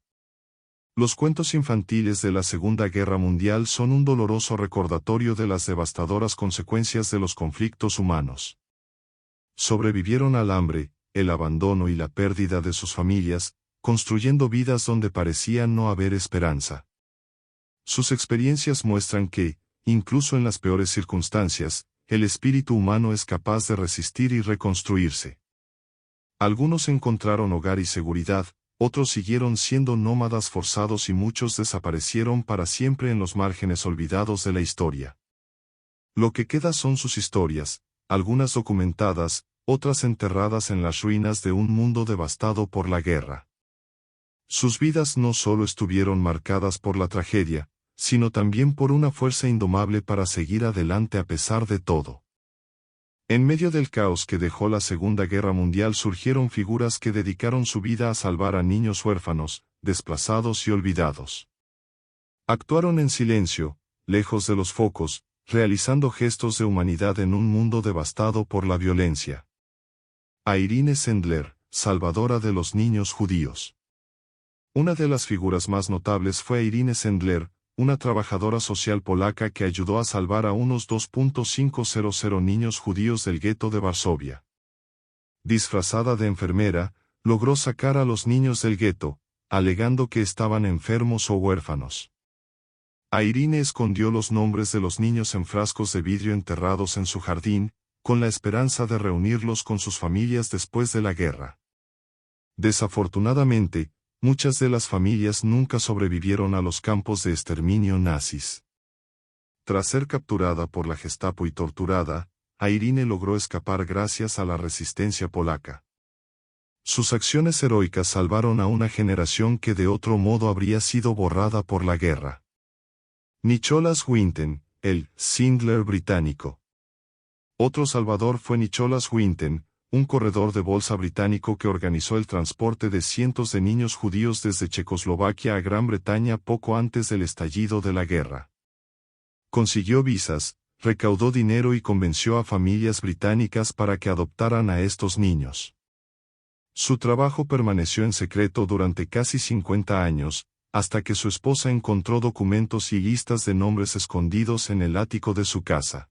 Los cuentos infantiles de la Segunda Guerra Mundial son un doloroso recordatorio de las devastadoras consecuencias de los conflictos humanos. Sobrevivieron al hambre, el abandono y la pérdida de sus familias, construyendo vidas donde parecía no haber esperanza. Sus experiencias muestran que, incluso en las peores circunstancias, el espíritu humano es capaz de resistir y reconstruirse. Algunos encontraron hogar y seguridad, otros siguieron siendo nómadas forzados y muchos desaparecieron para siempre en los márgenes olvidados de la historia. Lo que queda son sus historias, algunas documentadas, otras enterradas en las ruinas de un mundo devastado por la guerra. Sus vidas no solo estuvieron marcadas por la tragedia, sino también por una fuerza indomable para seguir adelante a pesar de todo. En medio del caos que dejó la Segunda Guerra Mundial surgieron figuras que dedicaron su vida a salvar a niños huérfanos, desplazados y olvidados. Actuaron en silencio, lejos de los focos, realizando gestos de humanidad en un mundo devastado por la violencia. A Irene Sendler, salvadora de los niños judíos. Una de las figuras más notables fue Irene Sendler, una trabajadora social polaca que ayudó a salvar a unos 2.500 niños judíos del gueto de Varsovia. Disfrazada de enfermera, logró sacar a los niños del gueto, alegando que estaban enfermos o huérfanos. Irene escondió los nombres de los niños en frascos de vidrio enterrados en su jardín, con la esperanza de reunirlos con sus familias después de la guerra. Desafortunadamente, muchas de las familias nunca sobrevivieron a los campos de exterminio nazis. Tras ser capturada por la Gestapo y torturada, Irene logró escapar gracias a la resistencia polaca. Sus acciones heroicas salvaron a una generación que de otro modo habría sido borrada por la guerra. Nicholas Winton, el Sindler británico. Otro salvador fue Nicholas Winton, un corredor de bolsa británico que organizó el transporte de cientos de niños judíos desde Checoslovaquia a Gran Bretaña poco antes del estallido de la guerra. Consiguió visas, recaudó dinero y convenció a familias británicas para que adoptaran a estos niños. Su trabajo permaneció en secreto durante casi 50 años, hasta que su esposa encontró documentos y listas de nombres escondidos en el ático de su casa.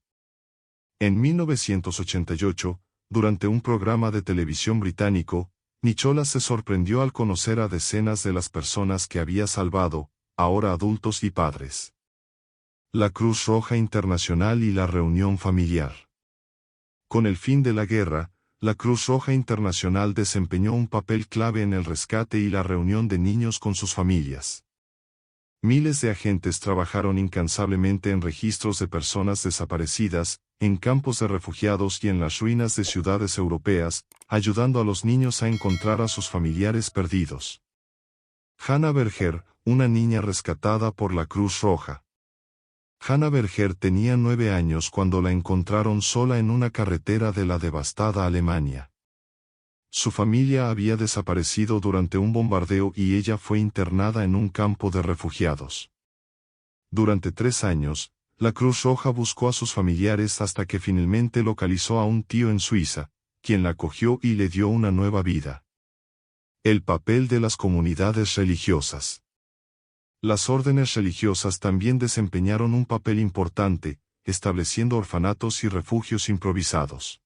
En 1988, durante un programa de televisión británico, Nicholas se sorprendió al conocer a decenas de las personas que había salvado, ahora adultos y padres. La Cruz Roja Internacional y la reunión familiar. Con el fin de la guerra, la Cruz Roja Internacional desempeñó un papel clave en el rescate y la reunión de niños con sus familias. Miles de agentes trabajaron incansablemente en registros de personas desaparecidas, en campos de refugiados y en las ruinas de ciudades europeas, ayudando a los niños a encontrar a sus familiares perdidos. Hannah Berger, una niña rescatada por la Cruz Roja. Hannah Berger tenía 9 años cuando la encontraron sola en una carretera de la devastada Alemania. Su familia había desaparecido durante un bombardeo y ella fue internada en un campo de refugiados. Durante 3 años, la Cruz Roja buscó a sus familiares hasta que finalmente localizó a un tío en Suiza, quien la acogió y le dio una nueva vida. El papel de las comunidades religiosas. Las órdenes religiosas también desempeñaron un papel importante, estableciendo orfanatos y refugios improvisados.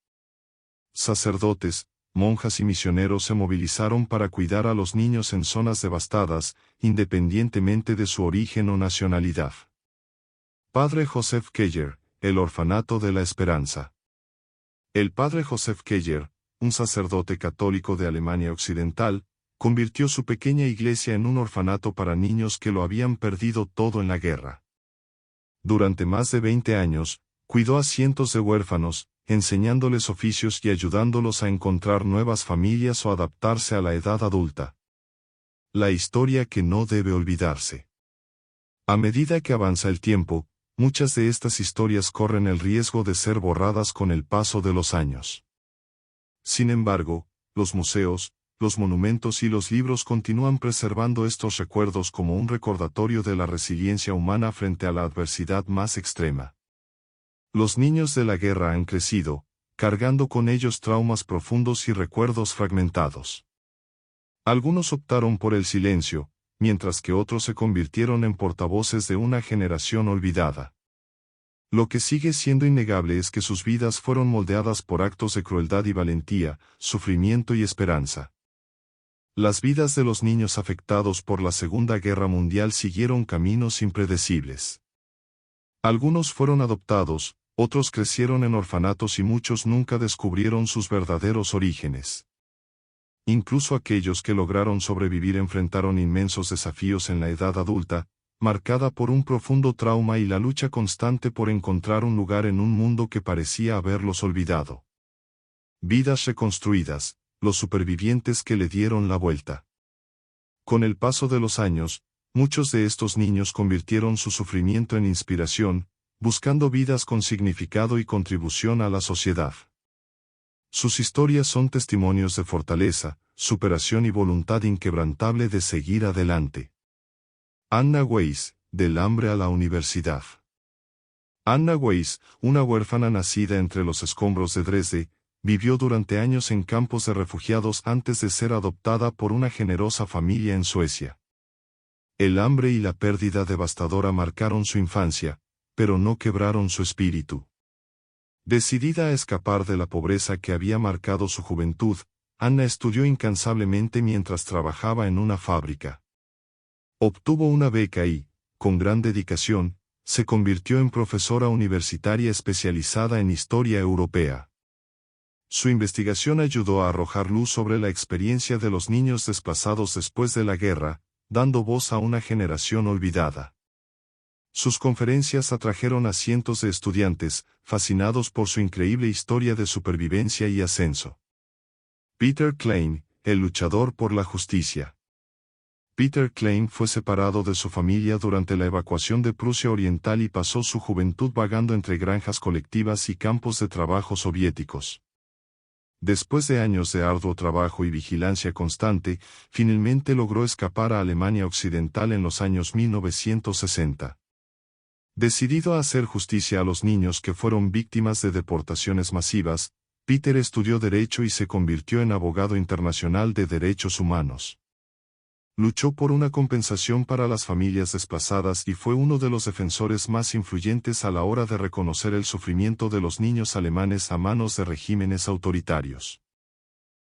Sacerdotes, monjas y misioneros se movilizaron para cuidar a los niños en zonas devastadas, independientemente de su origen o nacionalidad. Padre Joseph Keller, el Orfanato de la Esperanza. El padre Joseph Keller, un sacerdote católico de Alemania Occidental, convirtió su pequeña iglesia en un orfanato para niños que lo habían perdido todo en la guerra. Durante más de 20 años, cuidó a cientos de huérfanos, enseñándoles oficios y ayudándolos a encontrar nuevas familias o adaptarse a la edad adulta. La historia que no debe olvidarse. A medida que avanza el tiempo, muchas de estas historias corren el riesgo de ser borradas con el paso de los años. Sin embargo, los museos, los monumentos y los libros continúan preservando estos recuerdos como un recordatorio de la resiliencia humana frente a la adversidad más extrema. Los niños de la guerra han crecido, cargando con ellos traumas profundos y recuerdos fragmentados. Algunos optaron por el silencio, mientras que otros se convirtieron en portavoces de una generación olvidada. Lo que sigue siendo innegable es que sus vidas fueron moldeadas por actos de crueldad y valentía, sufrimiento y esperanza. Las vidas de los niños afectados por la Segunda Guerra Mundial siguieron caminos impredecibles. Algunos fueron adoptados, otros crecieron en orfanatos y muchos nunca descubrieron sus verdaderos orígenes. Incluso aquellos que lograron sobrevivir enfrentaron inmensos desafíos en la edad adulta, marcada por un profundo trauma y la lucha constante por encontrar un lugar en un mundo que parecía haberlos olvidado. Vidas reconstruidas, los supervivientes que le dieron la vuelta. Con el paso de los años, muchos de estos niños convirtieron su sufrimiento en inspiración, buscando vidas con significado y contribución a la sociedad. Sus historias son testimonios de fortaleza, superación y voluntad inquebrantable de seguir adelante. Anna Weiss, del hambre a la universidad. Anna Weiss, una huérfana nacida entre los escombros de Dresde, vivió durante años en campos de refugiados antes de ser adoptada por una generosa familia en Suecia. El hambre y la pérdida devastadora marcaron su infancia, pero no quebraron su espíritu. Decidida a escapar de la pobreza que había marcado su juventud, Anna estudió incansablemente mientras trabajaba en una fábrica. Obtuvo una beca y, con gran dedicación, se convirtió en profesora universitaria especializada en historia europea. Su investigación ayudó a arrojar luz sobre la experiencia de los niños desplazados después de la guerra, dando voz a una generación olvidada. Sus conferencias atrajeron a cientos de estudiantes, fascinados por su increíble historia de supervivencia y ascenso. Peter Klein, el luchador por la justicia. Peter Klein fue separado de su familia durante la evacuación de Prusia Oriental y pasó su juventud vagando entre granjas colectivas y campos de trabajo soviéticos. Después de años de arduo trabajo y vigilancia constante, finalmente logró escapar a Alemania Occidental en los años 1960. Decidido a hacer justicia a los niños que fueron víctimas de deportaciones masivas, Peter estudió Derecho y se convirtió en abogado internacional de derechos humanos. Luchó por una compensación para las familias desplazadas y fue uno de los defensores más influyentes a la hora de reconocer el sufrimiento de los niños alemanes a manos de regímenes autoritarios.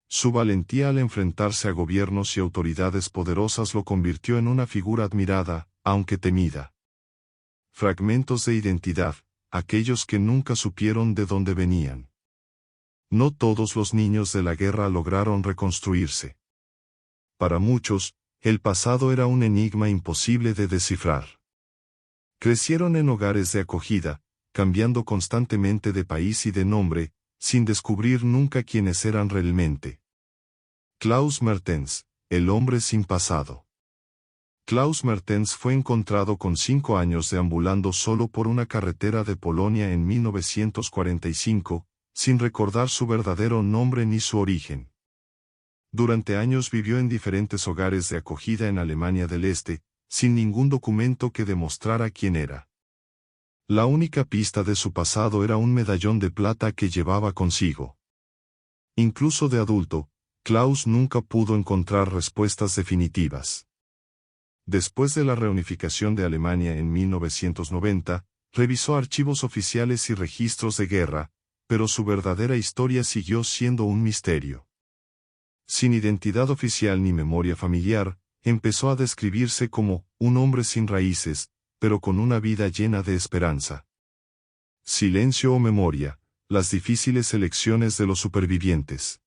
Su valentía al enfrentarse a gobiernos y autoridades poderosas lo convirtió en una figura admirada, aunque temida. Fragmentos de identidad, aquellos que nunca supieron de dónde venían. No todos los niños de la guerra lograron reconstruirse. Para muchos, el pasado era un enigma imposible de descifrar. Crecieron en hogares de acogida, cambiando constantemente de país y de nombre, sin descubrir nunca quiénes eran realmente. Klaus Mertens, el hombre sin pasado. Klaus Mertens fue encontrado con 5 años deambulando solo por una carretera de Polonia en 1945, sin recordar su verdadero nombre ni su origen. Durante años vivió en diferentes hogares de acogida en Alemania del Este, sin ningún documento que demostrara quién era. La única pista de su pasado era un medallón de plata que llevaba consigo. Incluso de adulto, Klaus nunca pudo encontrar respuestas definitivas. Después de la reunificación de Alemania en 1990, revisó archivos oficiales y registros de guerra, pero su verdadera historia siguió siendo un misterio. Sin identidad oficial ni memoria familiar, empezó a describirse como un hombre sin raíces, pero con una vida llena de esperanza. Silencio o memoria, las difíciles elecciones de los supervivientes.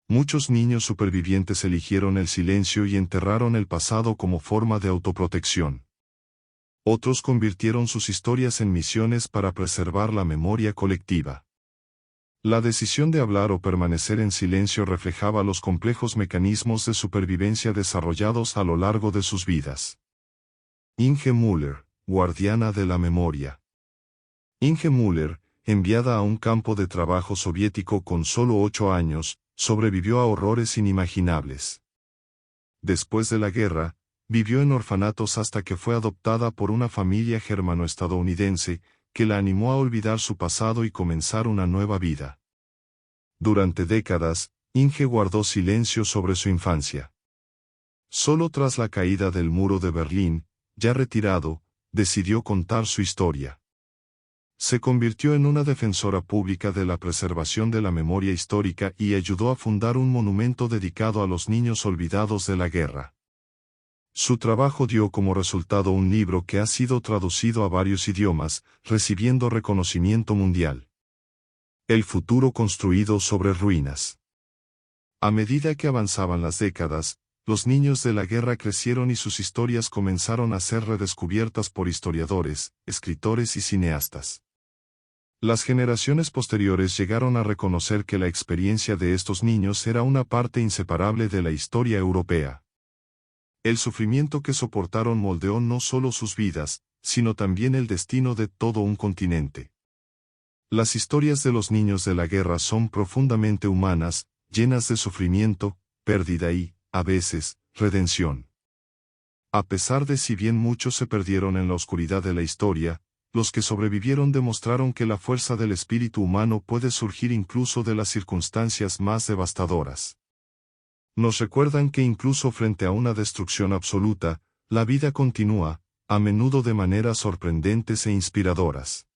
Muchos niños supervivientes eligieron el silencio y enterraron el pasado como forma de autoprotección. Otros convirtieron sus historias en misiones para preservar la memoria colectiva. La decisión de hablar o permanecer en silencio reflejaba los complejos mecanismos de supervivencia desarrollados a lo largo de sus vidas. Inge Müller, guardiana de la memoria. Inge Müller, enviada a un campo de trabajo soviético con solo 8 años, sobrevivió a horrores inimaginables. Después de la guerra, vivió en orfanatos hasta que fue adoptada por una familia germano-estadounidense, que la animó a olvidar su pasado y comenzar una nueva vida. Durante décadas, Inge guardó silencio sobre su infancia. Solo tras la caída del muro de Berlín, ya retirado, decidió contar su historia. Se convirtió en una defensora pública de la preservación de la memoria histórica y ayudó a fundar un monumento dedicado a los niños olvidados de la guerra. Su trabajo dio como resultado un libro que ha sido traducido a varios idiomas, recibiendo reconocimiento mundial. El futuro construido sobre ruinas. A medida que avanzaban las décadas, los niños de la guerra crecieron y sus historias comenzaron a ser redescubiertas por historiadores, escritores y cineastas. Las generaciones posteriores llegaron a reconocer que la experiencia de estos niños era una parte inseparable de la historia europea. El sufrimiento que soportaron moldeó no solo sus vidas, sino también el destino de todo un continente. Las historias de los niños de la guerra son profundamente humanas, llenas de sufrimiento, pérdida y, a veces, redención. A pesar de si bien muchos se perdieron en la oscuridad de la historia, los que sobrevivieron demostraron que la fuerza del espíritu humano puede surgir incluso de las circunstancias más devastadoras. Nos recuerdan que incluso frente a una destrucción absoluta, la vida continúa, a menudo de maneras sorprendentes e inspiradoras.